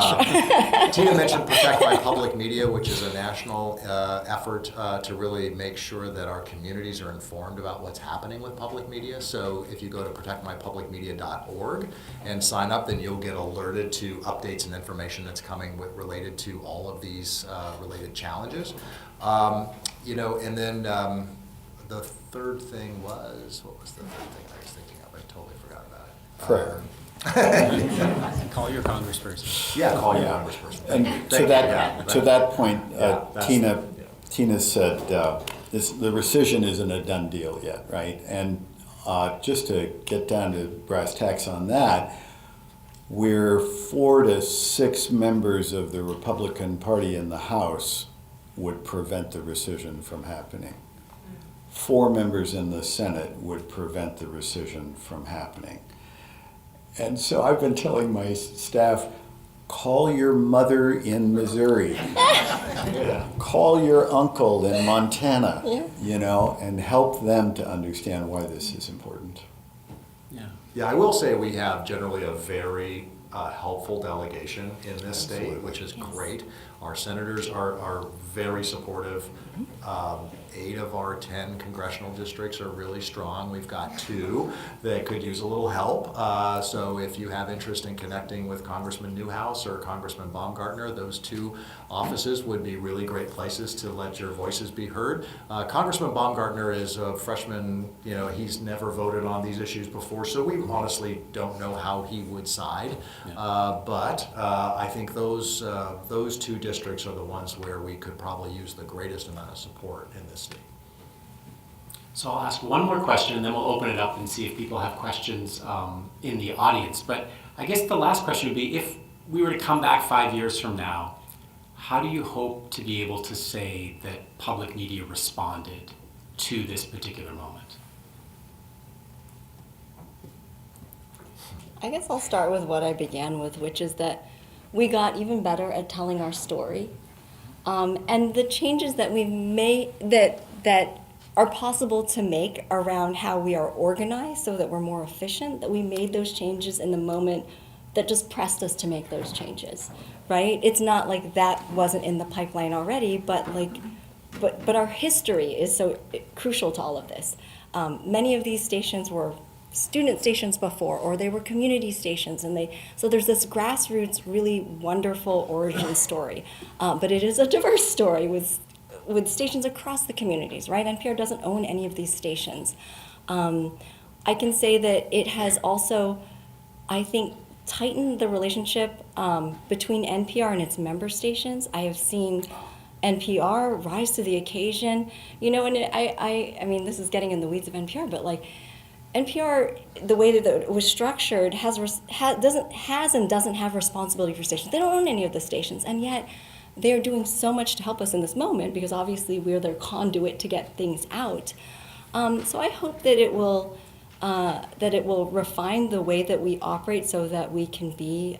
Tina mentioned Protect My Public Media, which is a national effort to really make sure that our communities are informed about what's happening with public media. So if you go to protectmypublicmedia.org and sign up, then you'll get alerted to updates and information that's coming related to all of these related challenges. And then the third thing was, what was the third thing I was thinking of? I totally forgot about it. Prayer. Call your congressperson. Yeah, call your Yeah. congressperson. And to that point, that's- Tina said the rescission isn't a done deal yet, right? And just to get down to brass tacks on that, we're 4 to 6 members of the Republican Party in the House would prevent the rescission from happening. 4 members in the Senate would prevent the rescission from happening. And so I've been telling my staff, call your mother in Missouri. Call your uncle in Montana, and help them to understand why this is important. Yeah, I will say we have generally a very helpful delegation in this state, which is great. Our senators are very supportive. 8 of our 10 congressional districts are really strong. We've got 2 that could use a little help. So if you have interest in connecting with Congressman Newhouse or Congressman Baumgartner, those 2 offices would be really great places to let your voices be heard. Congressman Baumgartner is a freshman, he's never voted on these issues before, so we honestly don't know how he would side. But I think those 2 districts are the ones where we could probably use the greatest amount of support in this state. So I'll ask one more question and then we'll open it up and see if people have questions in the audience. But I guess the last question would be, if we were to come back 5 years from now, how do you hope to be able to say that public media responded to this particular moment? I guess I'll start with what I began with, which is that we got even better at telling our story. And the changes that we've made, that are possible to make around how we are organized so that we're more efficient, that we made those changes in the moment that just pressed us to make those changes, right? It's not like that wasn't in the pipeline already, but our history is so crucial to all of this. Many of these stations were student stations before, or they were community stations, so there's this grassroots, really wonderful origin story. But it is a diverse story with stations across the communities, right? NPR doesn't own any of these stations. I can say that it has also, I think, tightened the relationship between NPR and its member stations. I have seen NPR rise to the occasion, and I mean, this is getting in the weeds of NPR, but NPR, the way that it was structured, doesn't have responsibility for stations. They don't own any of the stations, and yet they're doing so much to help us in this moment because obviously we're their conduit to get things out. So I hope that it will refine the way that we operate so that we can be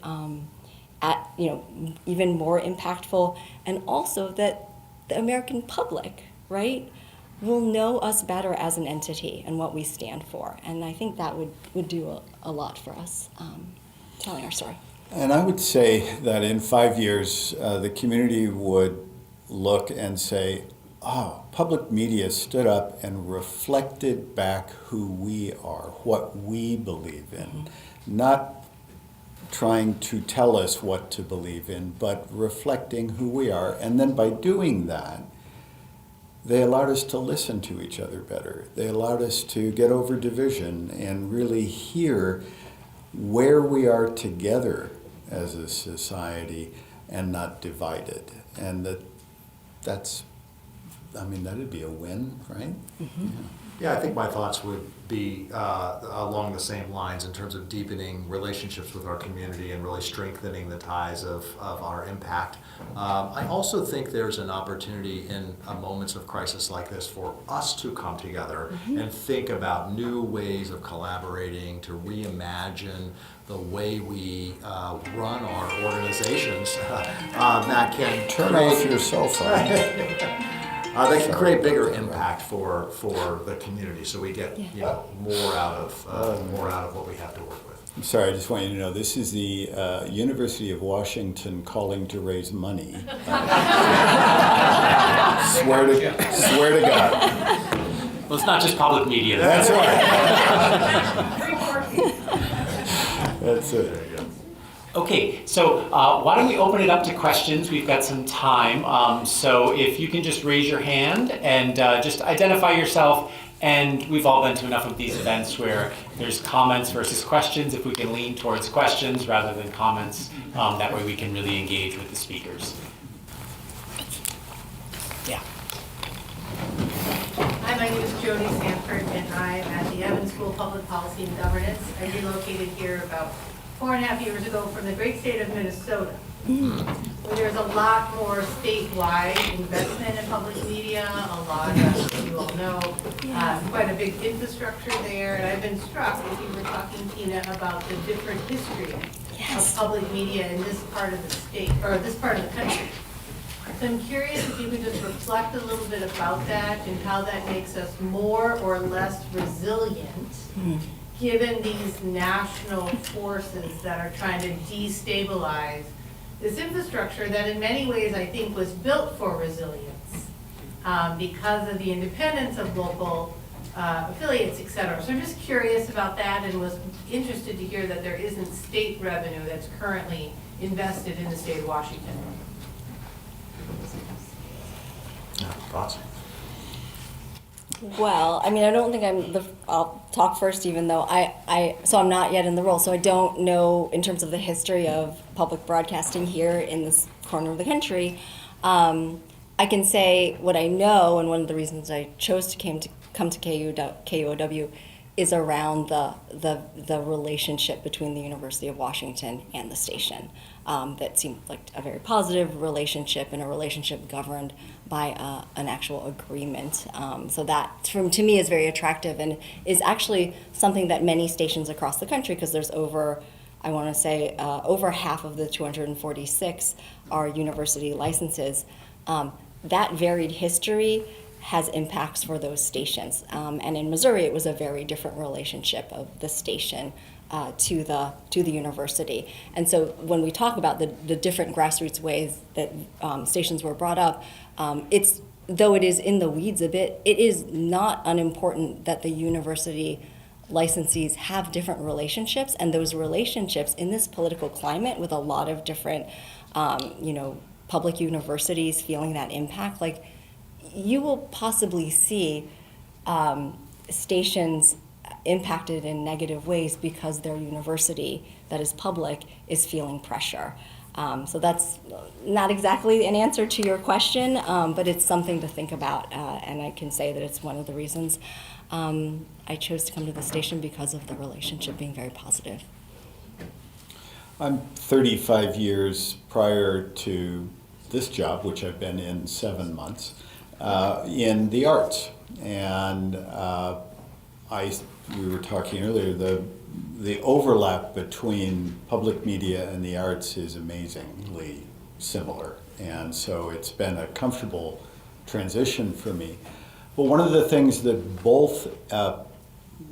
even more impactful, and also that the American public, right, will know us better as an entity and what we stand for. And I think that would do a lot for us, telling our story. And I would say that in 5 years, the community would look and say, oh, public media stood up and reflected back who we are, what we believe in, not trying to tell us what to believe in, but reflecting who we are. And then by doing that, they allowed us to listen to each other better. They allowed us to get over division and really hear where we are together as a society and not divided. And that'd be a win, right? Mm-hmm. Yeah, I think my thoughts would be along the same lines in terms of deepening relationships with our community and really strengthening the ties of our impact. I also think there's an opportunity in moments of crisis like this for us to come together and think about new ways of collaborating, to reimagine the way we run our organizations that can Turn off your cell phone. They can create bigger impact for the community, so we get more out of what we have to work with. I'm sorry, I just want you to know this is the University of Washington calling to raise money. Swear to God. Well, it's not just public media. That's right. That's it. Okay, so why don't we open it up to questions? We've got some time. So if you can just raise your hand and just identify yourself. And we've all been to enough of these events where there's comments versus questions. If we can lean towards questions rather than comments, that way we can really engage with the speakers. Yeah. Hi, my name is Jody Sanford, and I'm at the the Evans School of Public Policy and Governance. I relocated here about 4.5 years ago from the great state of Minnesota, where there's a lot more statewide investment in public media, a lot of, as you all know, quite a big infrastructure there. And I've been struck, as you were talking, Tina, about the different history of public media in this part of the state, or this part of the country. So I'm curious if you could just reflect a little bit about that and how that makes us more or less resilient given these national forces that are trying to destabilize this infrastructure that in many ways I think was built for resilience because of the independence of local affiliates, et cetera. So I'm just curious about that and was interested to hear that there isn't state revenue that's currently invested in the state of Washington. Thoughts? Well, I mean, I don't think I'll talk first, even though so I'm not yet in the role, so I don't know in terms of the history of public broadcasting here in this corner of the country. I can say what I know, and one of the reasons I chose to come to KUOW is around the relationship between the University of Washington and the station. That seemed like a very positive relationship and a relationship governed by an actual agreement. So that, to me, is very attractive and is actually something that many stations across the country, because there's over half of the 246 are university licenses. That varied history has impacts for those stations. And in Missouri, it was a very different relationship of the station to the university. And so when we talk about the different grassroots ways that stations were brought up, though it is in the weeds a bit, it is not unimportant that the university licensees have different relationships, and those relationships in this political climate with a lot of different, public universities feeling that impact, like you will possibly see stations impacted in negative ways because their university that is public is feeling pressure. So that's not exactly an answer to your question, but it's something to think about, and I can say that it's one of the reasons I chose to come to the station, because of the relationship being very positive. I'm 35 years prior to this job, which I've been in 7 months, in the arts. And we were talking earlier, the overlap between public media and the arts is amazingly similar. And so it's been a comfortable transition for me. But one of the things that both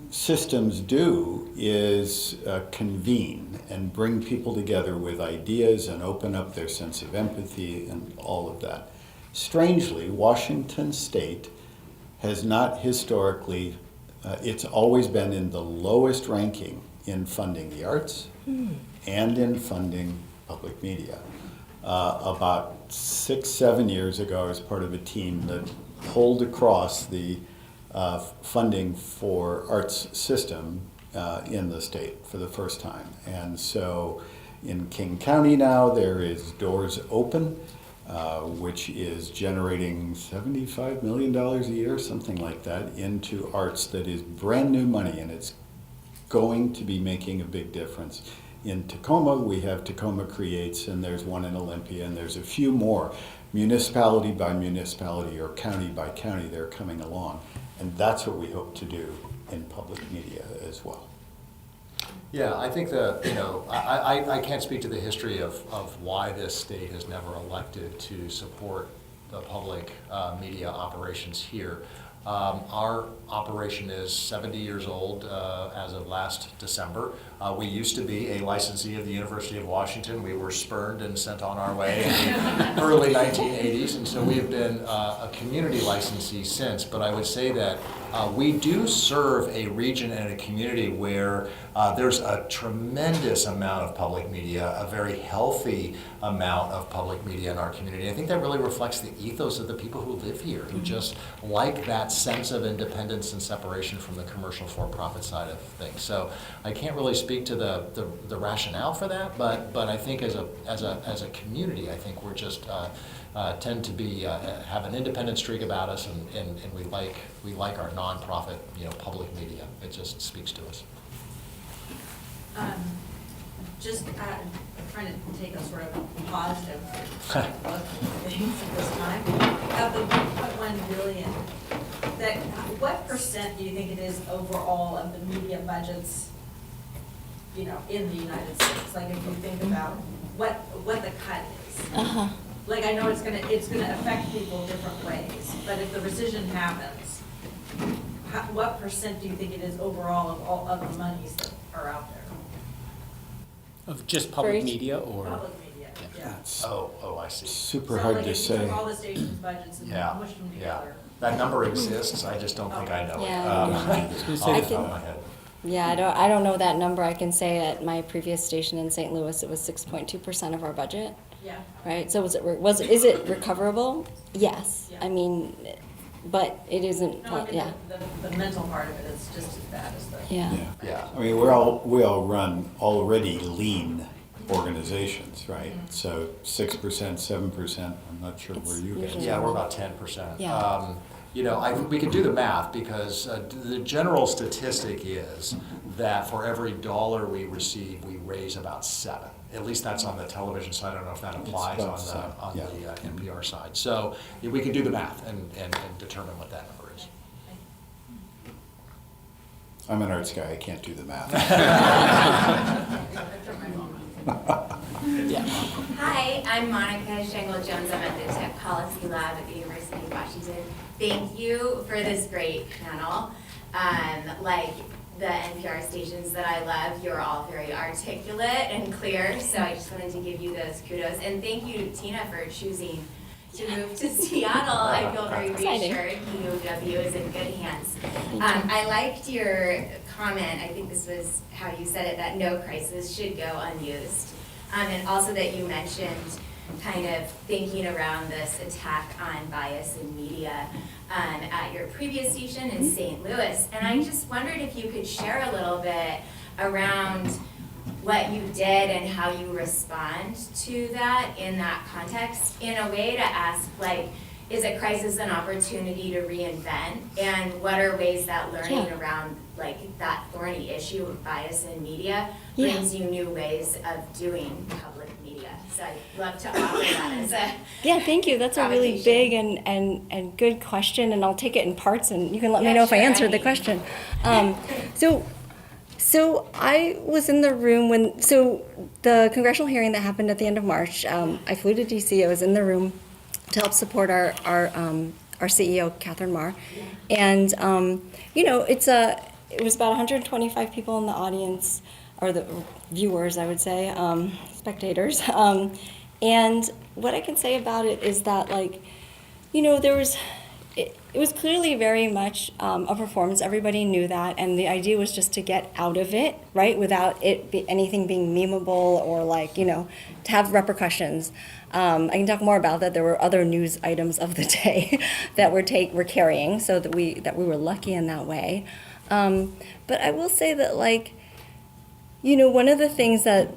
systems do is convene and bring people together with ideas and open up their sense of empathy and all of that. Strangely, Washington State has not historically, it's always been in the lowest ranking in funding the arts and in funding public media. About 6-7 years ago, I was part of a team that pulled across the funding for arts system in the state for the first time. And so in King County now, there is Doors Open, which is generating $75 million a year, something like that, into arts that is brand new money, and it's going to be making a big difference. In Tacoma, we have Tacoma Creates, and there's one in Olympia, and there's a few more, municipality by municipality or county by county, they're coming along. And that's what we hope to do in public media as well. Yeah, I think that, I can't speak to the history of why this state has never elected to support the public media operations here. Our operation is 70 years old as of last December. We used to be a licensee of the University of Washington. We were spurned and sent on our way in the early 1980s, and so we've been a community licensee since. But I would say that we do serve a region and a community where there's a tremendous amount of public media, a very healthy amount of public media in our community. I think that really reflects the ethos of the people who live here, who just like that sense of independence and separation from the commercial for-profit side of things. So I can't really speak to the rationale for that, but I think as a community, I think we're just tend to be have an independent streak about us, and we like our nonprofit, public media. It just speaks to us. Just trying to take a sort of positive look at things at this time. Of the 1.1 billion, what percent do you think it is overall of the media budgets, in the United States? Like, if you think about what the cut is. Like, I know it's gonna affect people different ways, but if the rescission happens, what percent do you think it is overall of all of the monies that are out there? Of just public For each- media or? Public media, yeah. It's Oh, I see. super So, hard like, to if you say. took all the stations' budgets and Yeah, mushed them yeah. together. That number exists. I just don't think I know it. Yeah. Off the top of my head. Yeah, I don't know that number. I can say at my previous station in St. Louis, it was 6.2% of our budget, Yeah. right? So is it recoverable? Yes. Yeah. I mean, but it isn't, No, I mean, yeah. the mental part of it is just as bad as the. Yeah. Yeah. I mean, we all run already lean organizations, right? So 6%, 7%, I'm not sure where you guys usually- Yeah, we're about 10%. Yeah. We could do the math because the general statistic is that for every dollar we receive, we raise about 7. At least that's on the television side. I don't know if that applies about on seven, the yeah. NPR side. So we can do the math and determine what that number is. I'm an arts guy, I can't do the math. Hi, I'm Monica Schengle-Jones. I'm at the Tech Policy Lab at the University of Washington. Thank you for this great panel. Like the NPR stations that I love, you're all very articulate and clear, so I just wanted to give you those kudos. And thank you, Tina, for choosing to move to Seattle. I feel very Exciting. reassured. KUOW is in good hands. I liked your comment, I think this was how you said it, that no crisis should go unused. And also that you mentioned kind of thinking around this attack on bias in media at your previous station in St. Louis. And I just wondered if you could share a little bit around what you did and how you respond to that in that context, in a way to ask, like, is a crisis an opportunity to reinvent? And what are ways that learning around like that thorny issue of bias in media brings you new ways of doing public media? So I'd love to offer that as a Yeah, thank you. That's a really big and good question, and I'll take it in parts, and you can let me know if I answered the question. So I was in the room when, the congressional hearing that happened at the end of March, I flew to DC. I was in the room to help support our CEO, Catherine Marr. And, it was about 125 people in the audience, or the viewers, I would say, spectators. And what I can say about it is that, it was clearly very much a performance. Everybody knew that, and the idea was just to get out of it, right, without anything being memeable or to have repercussions. I can talk more about that. There were other news items of the day that we're carrying, so that we were lucky in that way. But I will say that, one of the things that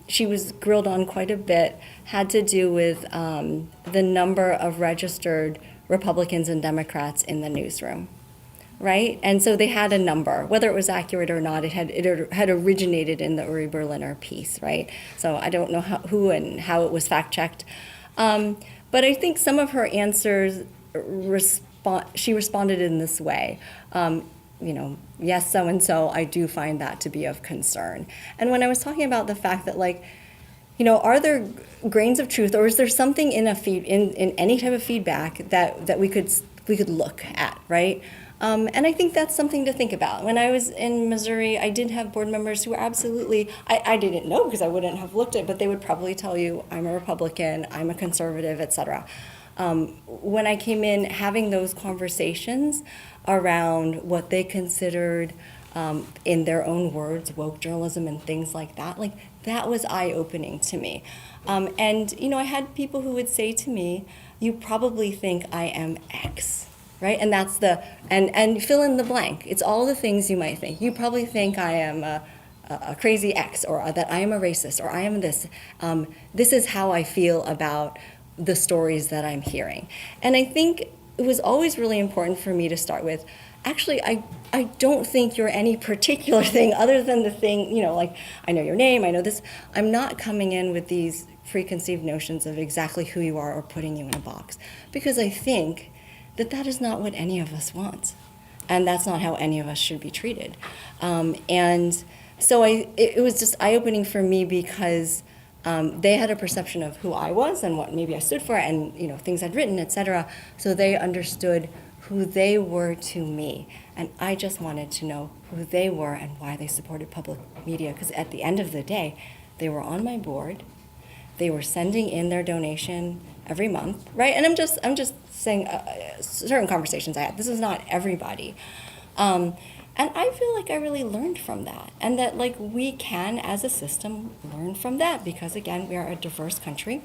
she was grilled on quite a bit had to do with the number of registered Republicans and Democrats in the newsroom, right? And so they had a number, whether it was accurate or not. It had originated in the Uri Berliner piece, right? So I don't know who and how it was fact checked, but I think some of her answers she responded in this way. Yes, so and so. I do find that to be of concern. And when I was talking about the fact that, are there grains of truth, or is there something in in any type of feedback that we could look at, right? And I think that's something to think about. When I was in Missouri, I did have board members who were absolutely, I didn't know because I wouldn't have looked at it, but they would probably tell you, I'm a Republican, I'm a conservative, et cetera. When I came in, having those conversations around what they considered, in their own words, woke journalism and things like that, that was eye-opening to me. And I had people who would say to me, you probably think I am X, right? And that's and fill in the blank. It's all the things you might think. You probably think I am a crazy X, or that I am a racist, or I am this. This is how I feel about the stories that I'm hearing. And I think it was always really important for me to start with, actually, I don't think you're any particular thing other than the thing, like, I know your name, I know this. I'm not coming in with these preconceived notions of exactly who you are or putting you in a box, because I think that is not what any of us want. And that's not how any of us should be treated. And so it was just eye-opening for me because they had a perception of who I was and what maybe I stood for and things I'd written, etc. So they understood who they were to me. And I just wanted to know who they were and why they supported public media, because at the end of the day, they were on my board. They were sending in their donation every month, right? And I'm just saying certain conversations I had. This is not everybody. And I feel like I really learned from that, and that like we can, as a system, learn from that, because again, we are a diverse country.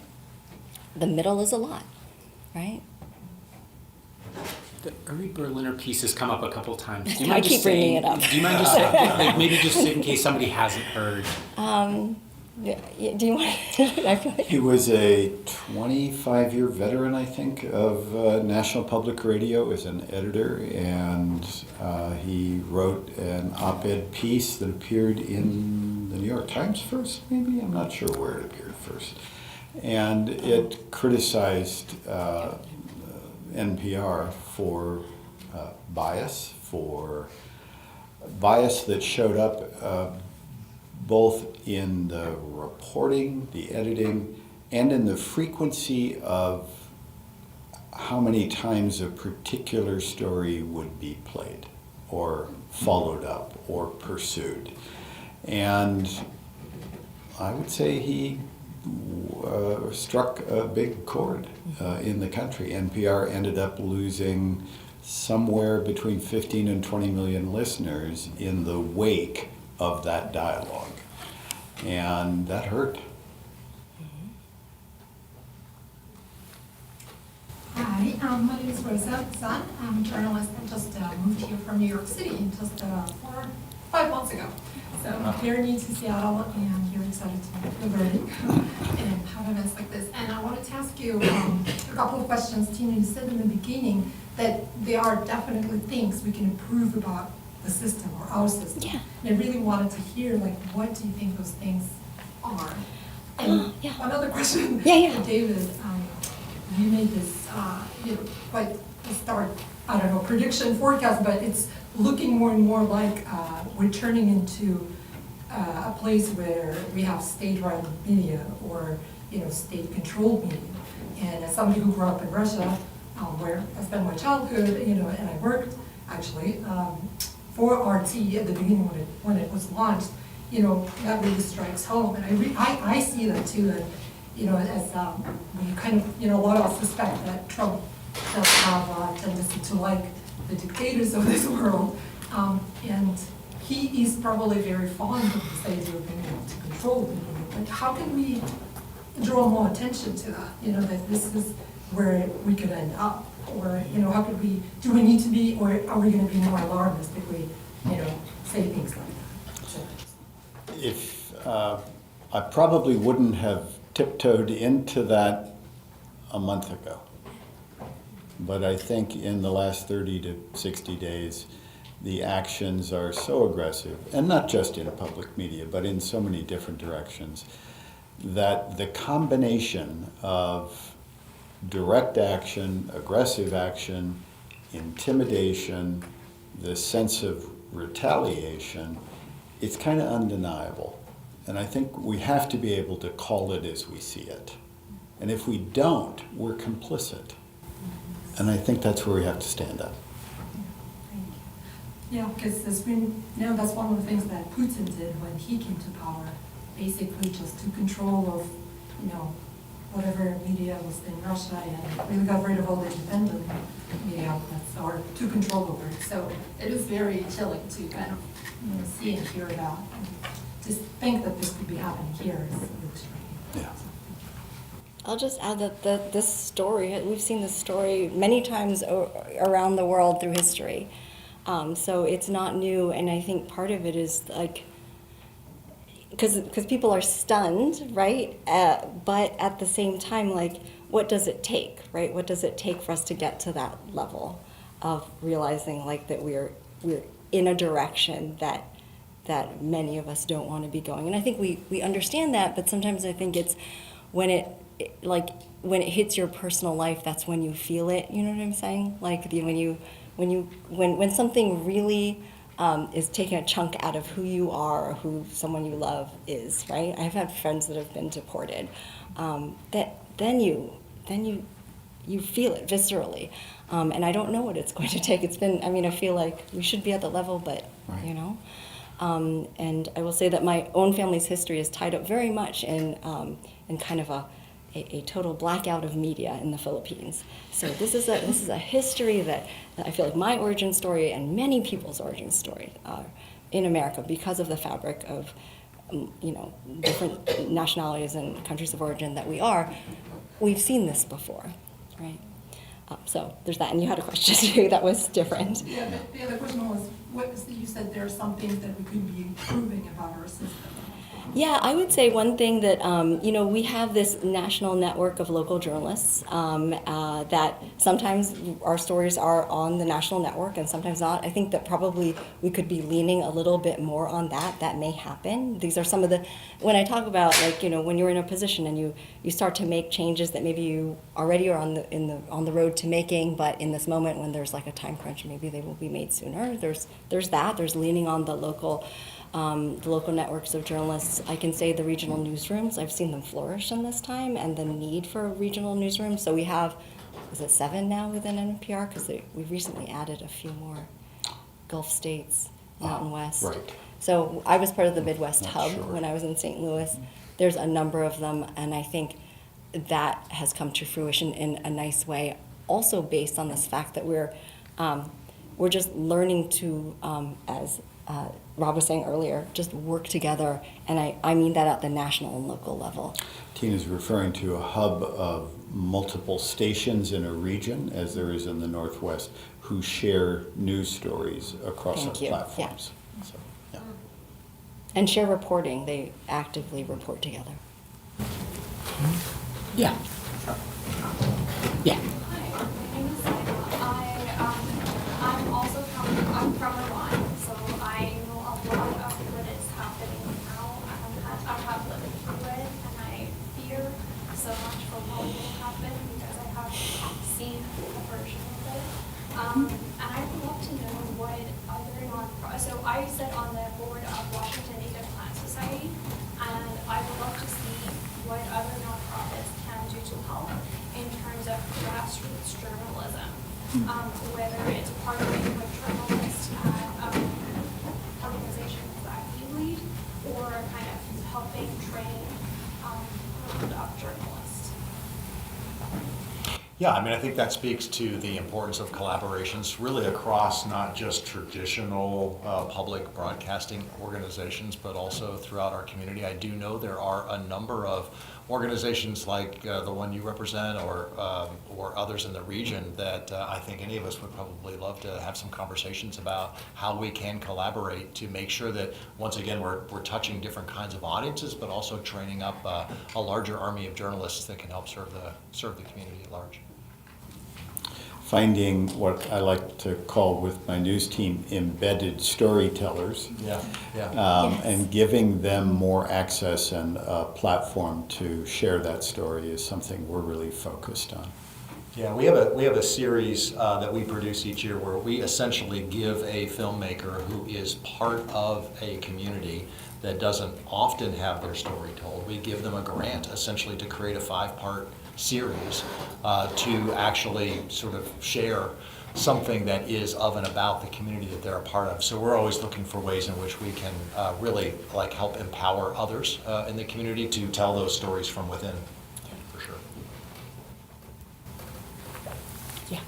The middle is a lot, right? The Uri Berliner piece has come up a couple times. Do you I mind keep just bringing saying, it up. Do you mind just saying, like, maybe just in case somebody hasn't heard? Yeah, do you want? I feel like He was a 25-year veteran, I think, of National Public Radio as an editor, and he wrote an op-ed piece that appeared in the New York Times first, maybe? I'm not sure where it appeared first. And it criticized NPR for bias that showed up both in the reporting, the editing, and in the frequency of how many times a particular story would be played or followed up or pursued. And I would say he struck a big chord in the country. NPR ended up losing somewhere between 15 and 20 million listeners in the wake of that dialogue. And that hurt. Hi, my name is Rosa Zan. I'm a journalist and just moved here from New York City just 5 months ago. So I'm very new to Seattle and very excited to be learning and have events like this. And I wanted to ask you a couple of questions. Tina, you said in the beginning that there are definitely things we can improve about the system or our system. Yeah. And I really wanted to hear, like, what do you think those things are? And yeah. another question Yeah. for David. You made this, quite a start, I don't know, prediction forecast, but it's looking more and more like we're turning into a place where we have state-run media or, state-controlled media. And as somebody who grew up in Russia, where I spent my childhood, and I worked actually for RT at the beginning when it was launched, that really strikes home. And I see that too. And, as we kind of, a lot of us suspect that Trump does have a tendency to like the dictators of this world. And he is probably very fond of this idea of being able to control the media. Like, how can we draw more attention to that? That this is where we could end up. Or, how could do we need to be, or are we going to be more alarmist if we, say things like that? So, If I probably wouldn't have tiptoed into that a month ago. But I think in the last 30 to 60 days, the actions are so aggressive, and not just in public media, but in so many different directions, that the combination of direct action, aggressive action, intimidation, the sense of retaliation, it's kind of undeniable. And I think we have to be able to call it as we see it. And if we don't, we're complicit. And I think that's where we have to stand up. thank you. Yeah, because there's been, that's one of the things that Putin did when he came to power, basically just took control of, whatever media was in Russia and really got rid of all the independent media outlets or took control over it. So it is very chilling to kind of see and hear about. And just think that this could be happening here is really strange. Yeah. I'll just add that this story, we've seen this story many times around the world through history. So it's not new, and I think part of it is like, because people are stunned, right? But at the same time, like, what does it take, right? What does it take for us to get to that level of realizing like that we're in a direction that many of us don't want to be going? And I think we understand that, but sometimes I think it's when it hits your personal life, that's when you feel it. You know what I'm saying? Like when something really is taking a chunk out of who you are or who someone you love is, right? I've had friends that have been deported. Then you feel it viscerally, and I don't know what it's going to take. It's been, I mean, I feel like we should be at the level, but Right. you know. And I will say that my own family's history is tied up very much in kind of a total blackout of media in the Philippines. So this is a history that I feel like my origin story and many people's origin story in America, because of the fabric of different nationalities and countries of origin that we've seen this before, right? So there's that, and you had a question too that was different. Yeah, the other question was, you said there are some things that we could be improving about our system. Yeah, I would say one thing that, we have this national network of local journalists that sometimes our stories are on the national network and sometimes not. I think that probably we could be leaning a little bit more on that. That may happen. These are some of the, when I talk about when you're in a position and you start to make changes that maybe you already are on the road to making, but in this moment when there's like a time crunch, maybe they will be made sooner. There's that. There's leaning on the local networks of journalists. I can say the regional newsrooms, I've seen them flourish in this time, and the need for regional newsrooms. So we have, is it 7 now within NPR? Because we've recently added a few more. Gulf States, Mountain West. Right. So I was part of the Midwest Not Hub sure. when I was in St. Louis. There's a number of them, and I think that has come to fruition in a nice way, also based on this fact that we're just learning to, as Rob was saying earlier, just work together, and I mean that at the national and local level. Tina's referring to a hub of multiple stations in a region, as there is in the Northwest, who share news stories across Thank our you. platforms. So, yeah. And share reporting, they actively report together. Yeah. Yeah. Hi, my name is Saida. I'm from Iran, so I know a lot of what is happening now. I have lived through it, and I fear so much for what will happen because I have seen a version of it. And I would love to know what other nonprofits. So I sit on the board of Washington Native Plant Society, and I would love to see what other nonprofits can do to help in terms of grassroots journalism. Whether it's partnering with journalists at organizations that you lead, or kind of helping train up journalists. Yeah, I mean, I think that speaks to the importance of collaborations really across not just traditional public broadcasting organizations, but also throughout our community. I do know there are a number of organizations like the one you represent or others in the region that I think any of us would probably love to have some conversations about how we can collaborate to make sure that, once again, we're touching different kinds of audiences, but also training up a larger army of journalists that can help serve the community at large. Finding what I like to call with my news team embedded storytellers. Yeah. Yes. And giving them more access and a platform to share that story is something we're really focused on. Yeah, we have a series that we produce each year where we essentially give a filmmaker who is part of a community that doesn't often have their story told. We give them a grant essentially to create a 5-part series to actually sort of share something that is of and about the community that they're a part of. So we're always looking for ways in which we can really help empower others in the community to tell those stories from within, for sure. Yeah.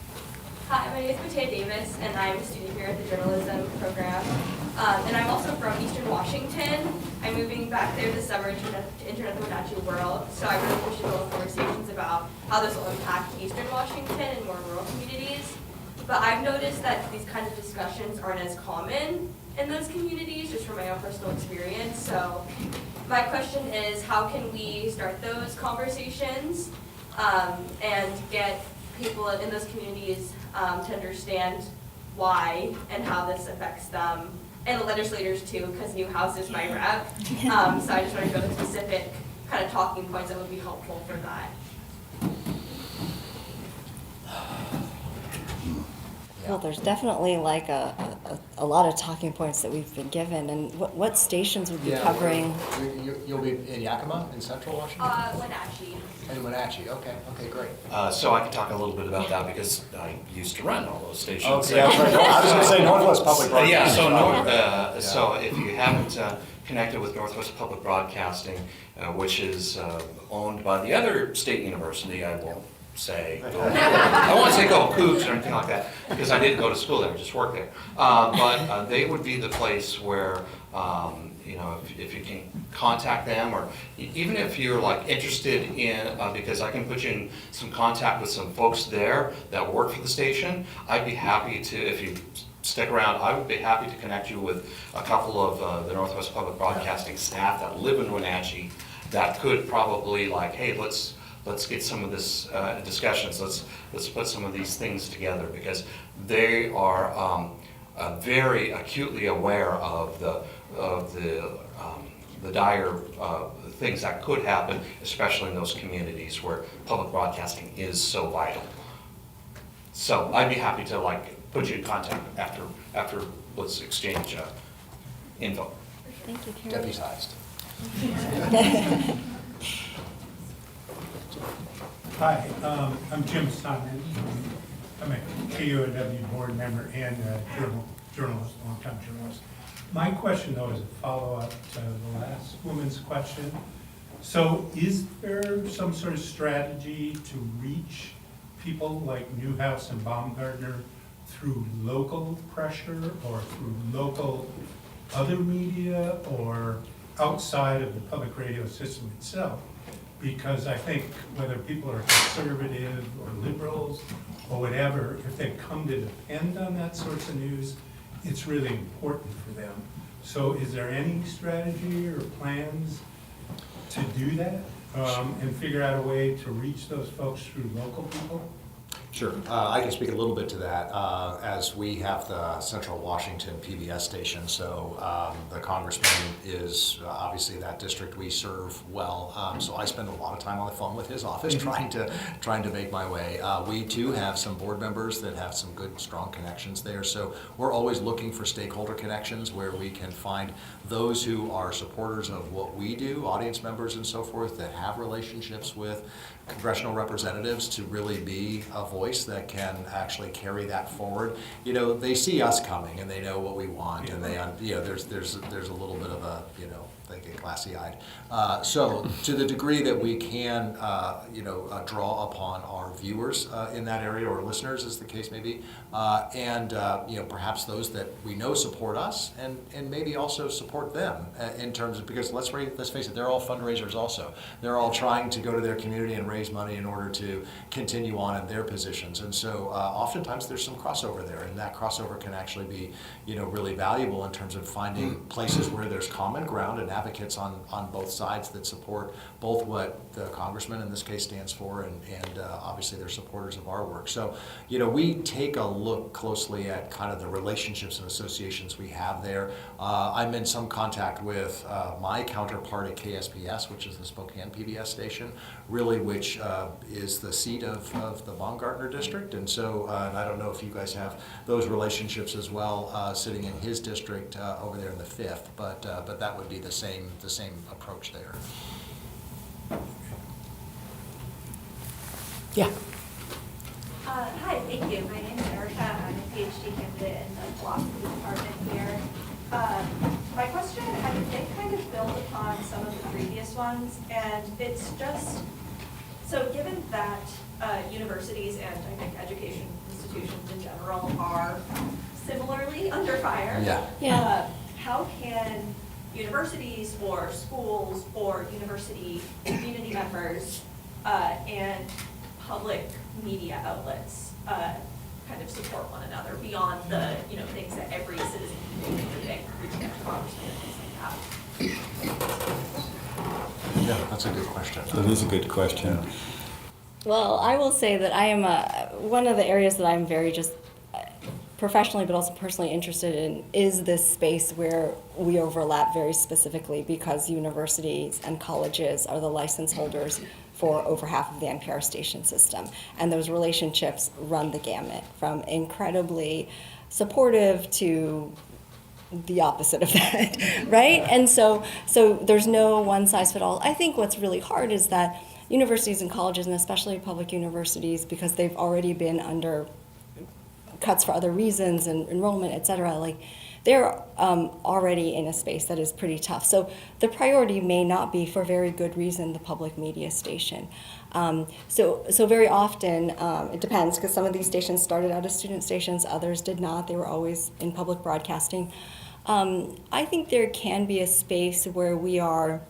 Hi, my name is Matea Davis, and I'm a student here at the journalism program. And I'm also from Eastern Washington. I'm moving back there this summer to enter the Wenatchee world, so I really wish to go conversations about how this will impact Eastern Washington and more rural communities. But I've noticed that these kinds of discussions aren't as common in those communities, just from my own personal experience. So my question is, how can we start those conversations? and get people in those communities to understand why and how this affects them, and the legislators too, because Newhouse is my rep. So I just want to go to specific kind of talking points that would be helpful for that. Well, there's definitely like a lot of talking points that we've been given, and what stations would be covering? You'll be in Yakima, in central Washington? Wenatchee. In Wenatchee, okay, great. So I can talk a little bit about that because I used to run all those stations. Okay, I was going to say Northwest Public Broadcasting. So if you haven't connected with Northwest Public Broadcasting, which is owned by the other state university, I won't say, I won't say go Cougs or anything like that, because I didn't go to school there, I just worked there. But they would be the place where, if you can contact them, or even if you're like interested in, because I can put you in some contact with some folks there that work for the station, I'd be happy to, if you stick around, I would be happy to connect you with a couple of the Northwest Public Broadcasting staff that live in Wenatchee that could probably like, hey, let's get some of this discussions. Let's put some of these things together, because they are very acutely aware of the dire things that could happen, especially in those communities where public broadcasting is so vital. So I'd be happy to like put you in contact after let's exchange info. Thank you, Carrie. Deputized. Hi, I'm Jim Simon. I'm a KUOW board member and a journalist, long-time journalist. My question, though, is a follow-up to the last woman's question. So is there some sort of strategy to reach people like Newhouse and Baumgartner through local pressure or through local other media or outside of the public radio system itself? Because I think whether people are conservative or liberals or whatever, if they come to depend on that source of news, it's really important for them. So is there any strategy or plans to do that and figure out a way to reach those folks through local people? Sure. I can speak a little bit to that, as we have the Central Washington PBS station. So the congressman is obviously that district we serve well. So I spend a lot of time on the phone with his office trying to make my way. We too have some board members that have some good, strong connections there. So we're always looking for stakeholder connections where we can find those who are supporters of what we do, audience members and so forth, that have relationships with congressional representatives to really be a voice that can actually carry that forward. You know, they see us coming and they know what we want, and they, there's a little bit of a, they get glassy-eyed. So to the degree that we can, draw upon our viewers in that area, or listeners, as the case may be, and perhaps those that we know support us, and maybe also support them in terms of, because let's face it, they're all fundraisers also. They're all trying to go to their community and raise money in order to continue on in their positions, and so oftentimes there's some crossover there, and that crossover can actually be, really valuable in terms of finding places where there's common ground and advocates on both sides that support both what the congressman in this case stands for, and obviously they're supporters of our work. So, we take a look closely at kind of the relationships and associations we have there. I'm in some contact with my counterpart at KSPS, which is the Spokane PBS station, really, which is the seat of the Baumgartner district. And so, and I don't know if you guys have those relationships as well, sitting in his district over there in the 5th, but that would be the same approach there. Yeah. Hi, thank you. My name is Erica. I'm a PhD candidate in the philosophy department here. My question, I think, kind of built upon some of the previous ones, and it's just, so given that universities and I think education institutions in general are similarly under fire, how can universities or schools or university community members and public media outlets kind of support one another beyond the things that every citizen can do, including reaching out to congressmen and things like that? Yeah, that's a good question. It is a good question. Well, I will say that I am one of the areas that I'm very just professionally but also personally interested in is this space where we overlap very specifically because universities and colleges are the license holders for over half of the NPR station system. And those relationships run the gamut from incredibly supportive to the opposite of that, right? And so there's no one size fit all. I think what's really hard is that universities and colleges, and especially public universities, because they've already been under cuts for other reasons and enrollment, et cetera, like they're already in a space that is pretty tough. So the priority may not be, for very good reason, the public media station. So very often, it depends, because some of these stations started out as student stations, others did not. They were always in public broadcasting. I think there can be a space where we are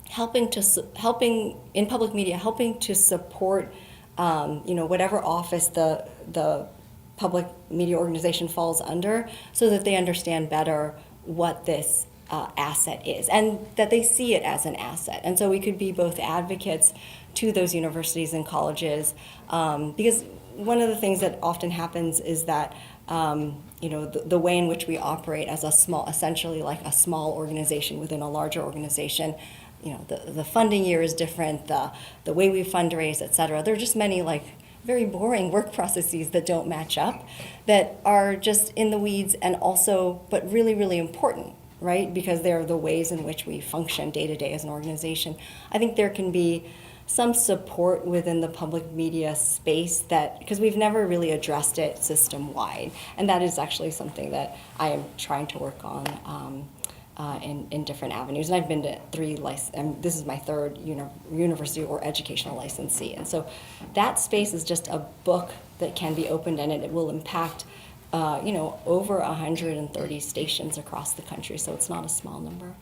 helping in public media, helping to support, whatever office the public media organization falls under, so that they understand better what this asset is and that they see it as an asset. And so we could be both advocates to those universities and colleges, because one of the things that often happens is that the way in which we operate as essentially like a small organization within a larger organization, the funding year is different, the way we fundraise, et cetera. There are just many very boring work processes that don't match up, that are just in the weeds and also, but really, really important, right? Because they're the ways in which we function day to day as an organization. I think there can be some support within the public media space because we've never really addressed it system-wide. And that is actually something that I am trying to work on in different avenues. And I've been to 3 this is my 3rd university or educational licensee. And so that space is just a book that can be opened, and it will impact over 130 stations across the country. So it's not a small number.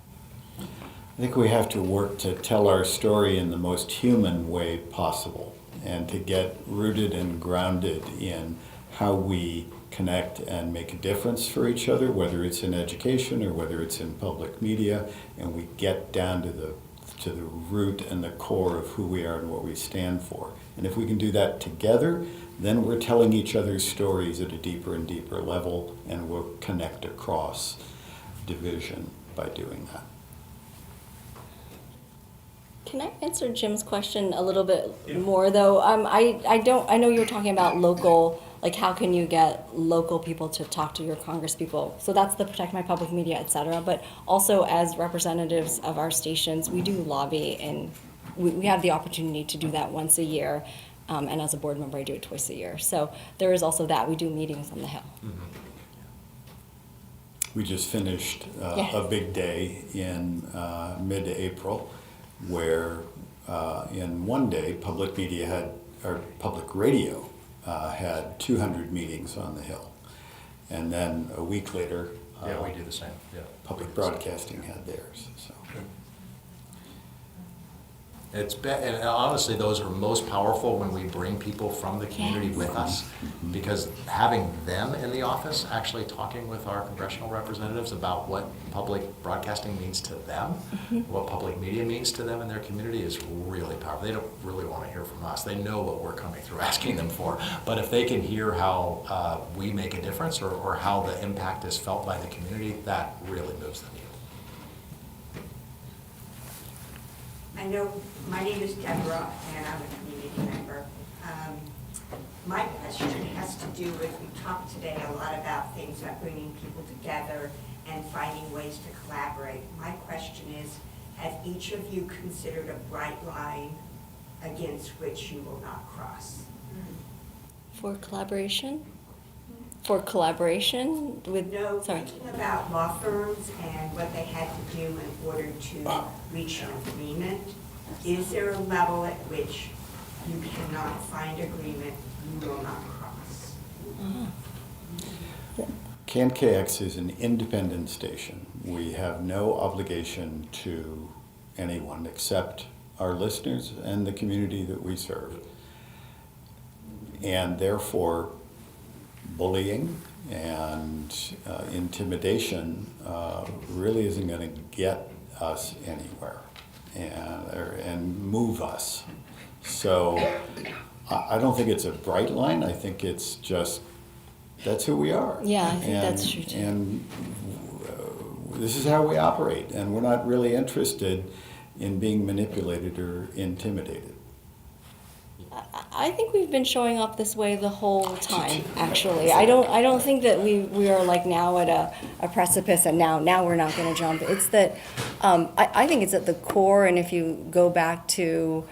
I think we have to work to tell our story in the most human way possible and to get rooted and grounded in how we connect and make a difference for each other, whether it's in education or whether it's in public media, and we get down to the root and the core of who we are and what we stand for. And if we can do that together, then we're telling each other's stories at a deeper and deeper level, and we'll connect across division by doing that. Can I answer Jim's question a little bit more, though? I know you were talking about local, how can you get local people to talk to your congresspeople? So that's the Protect My Public Media, et cetera. But also as representatives of our stations, we do lobby, and we have the opportunity to do that once a year. And as a board member, I do it twice a year. So there is also that. We do meetings on the Hill. Mm-hmm. We just finished a big day in mid-April, where in one day public radio had 200 meetings on the Hill, and then a week later we do the same. Public broadcasting had theirs. So and honestly, those are most powerful when we bring people from the community with us, because having them in the office actually talking with our congressional representatives about what public broadcasting means to them, what public media means to them in their community is really powerful. They don't really want to hear from us. They know what we're coming through asking them for. But if they can hear how we make a difference or how the impact is felt by the community, that really moves the needle. I know, my name is Deborah, and I'm a community member. My question has to do with, we talked today a lot about things about bringing people together and finding ways to collaborate. My question is, have each of you considered a bright line against which you will not cross? For collaboration? For collaboration with, No, sorry. thinking about law firms and what they had to do in order to reach an agreement. Is there a level at which you cannot find agreement, you will not cross? KNKX is an independent station. We have no obligation to anyone except our listeners and the community that we serve. And therefore, bullying and intimidation really isn't going to get us anywhere and move us. So I don't think it's a bright line. I think it's just, that's who we are. Yeah, I think that's true too. And this is how we operate, and we're not really interested in being manipulated or intimidated. I think we've been showing up this way the whole time, actually. I don't think that we are like now at a precipice and now we're not going to jump. It's that, I think it's at the core, and if you go back to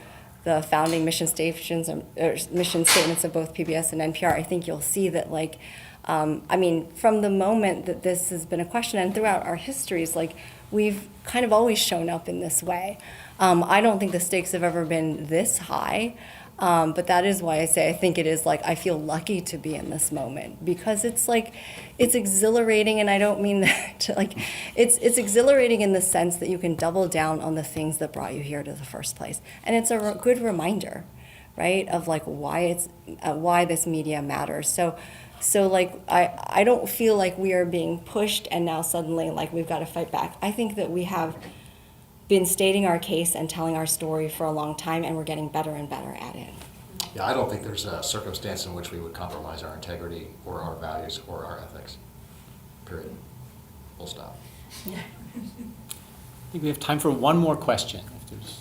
the founding mission statements of both PBS and NPR, I think you'll see that, like, I mean, from the moment that this has been a question and throughout our histories, like, we've kind of always shown up in this way. I don't think the stakes have ever been this high. But that is why I say I think it is, like, I feel lucky to be in this moment, because it's like, it's exhilarating, and I don't mean that to, like, it's exhilarating in the sense that you can double down on the things that brought you here to the first place. And it's a good reminder, right, of like why this media matters. So like, I don't feel like we are being pushed and now suddenly like we've got to fight back. I think that we have been stating our case and telling our story for a long time, and we're getting better and better at it. Yeah, I don't think there's a circumstance in which we would compromise our integrity or our values or our ethics. Period. Full stop. I think we have time for one more question. If there's...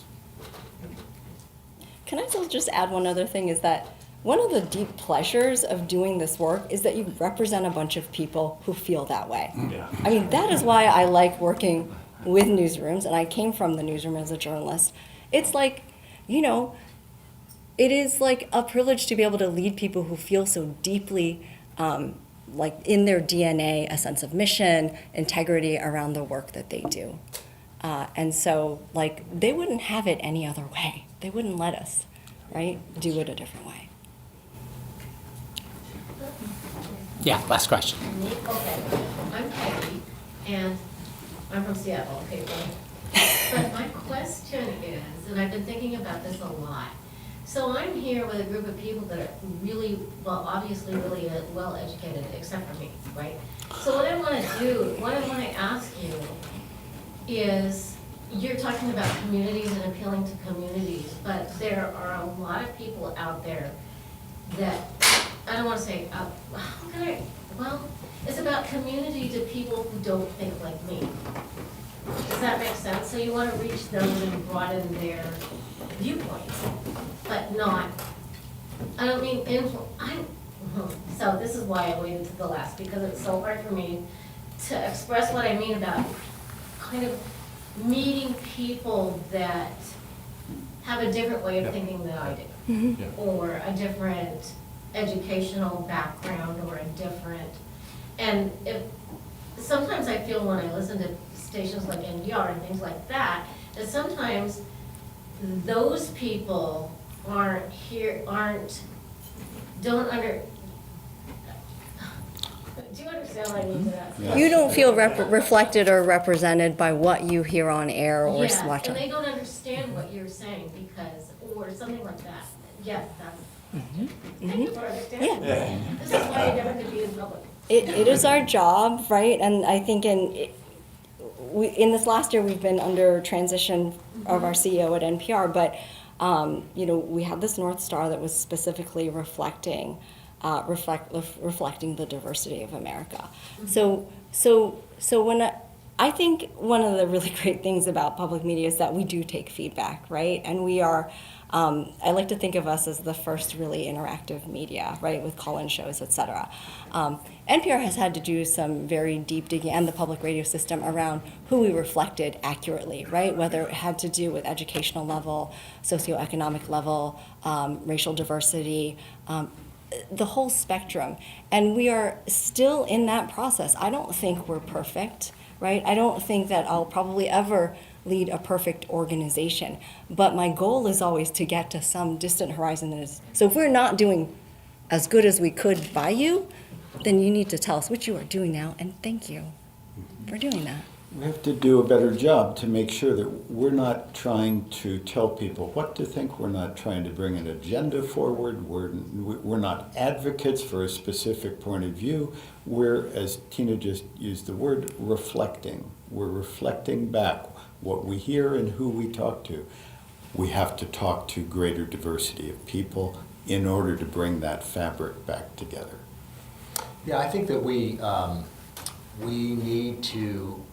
Can I still just add one other thing, is that one of the deep pleasures of doing this work is that you represent a bunch of people who feel that way. Yeah. I mean, that is why I like working with newsrooms, and I came from the newsroom as a journalist. It's like, you know, it is like a privilege to be able to lead people who feel so deeply, like in their DNA, a sense of mission, integrity around the work that they do. And so, like, they wouldn't have it any other way. They wouldn't let us, right, do it a different way. Yeah, last question. Okay, I'm Peggy, and I'm from Seattle, okay, but my question is, and I've been thinking about this a lot. So I'm here with a group of people that are really, well, obviously really well educated, except for me, right? So what I want to ask you is, you're talking about communities and appealing to communities, but there are a lot of people out there that, I don't want to say, how can I, well, it's about community to people who don't think like me. Does that make sense? So you want to reach them and broaden their viewpoints, but not, I don't mean, so this is why I waited to the last, because it's so hard for me to express what I mean about kind of meeting people that have a different way of thinking than I do, or a different educational background, or a different, and if sometimes I feel when I listen to stations like NPR and things like that, that sometimes those people do you understand what I mean to that? Yeah. You don't feel reflected or represented by what you hear on air or yes, watch on. And they don't understand what you're saying because, or something like that. Yes, that's. Thank you for understanding. Yeah. This is why I never could be in public. It is our job, right? And I think in this last year we've been under transition of our CEO at NPR, but you know, we had this North Star that was specifically reflecting the diversity of America. So when I think one of the really great things about public media is that we do take feedback, right? And we are, I like to think of us as the first really interactive media, right, with call-in shows, et cetera. NPR has had to do some very deep digging, and the public radio system, around who we reflected accurately, right? Whether it had to do with educational level, socioeconomic level, racial diversity, the whole spectrum. And we are still in that process. I don't think we're perfect, right? I don't think that I'll probably ever lead a perfect organization. But my goal is always to get to some distant horizon. So if we're not doing as good as we could by you, then you need to tell us what you are doing now, and thank you for doing that. We have to do a better job to make sure that we're not trying to tell people what to think. We're not trying to bring an agenda forward. We're not advocates for a specific point of view. We're, as Tina just used the word, reflecting. We're reflecting back what we hear and who we talk to. We have to talk to greater diversity of people. in order to bring that fabric back together? Yeah, I think that we need to,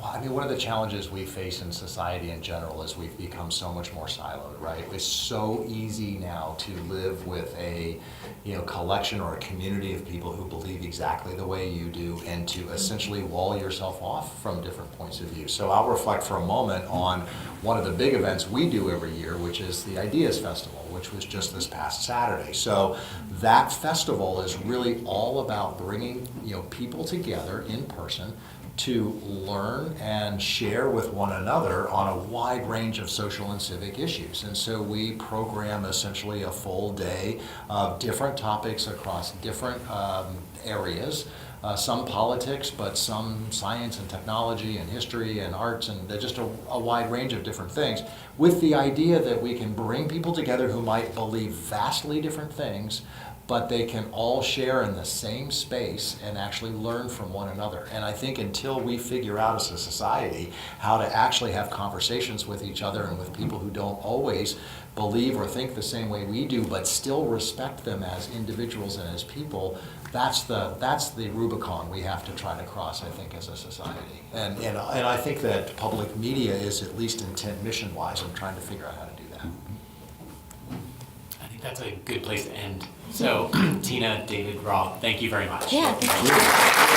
I mean, one of the challenges we face in society in general is we've become so much more siloed, right? It's so easy now to live with a, collection or a community of people who believe exactly the way you do, and to essentially wall yourself off from different points of view. So I'll reflect for a moment on one of the big events we do every year, which is the Ideas Festival, which was just this past Saturday. So that festival is really all about bringing, people together in person to learn and share with one another on a wide range of social and civic issues. And so we program essentially a full day of different topics across different areas. Some politics, but some science and technology and history and arts, and just a wide range of different things, with the idea that we can bring people together who might believe vastly different things, but they can all share in the same space and actually learn from one another. And I think until we figure out as a society how to actually have conversations with each other and with people who don't always believe or think the same way we do, but still respect them as individuals and as people, that's the Rubicon we have to try to cross, I think, as a society. And I think that public media is, at least intent mission-wise, I'm trying to figure out how to do that. I think that's a good place to end. So, Tina, David, Rob, thank you very much. Yeah, thank you.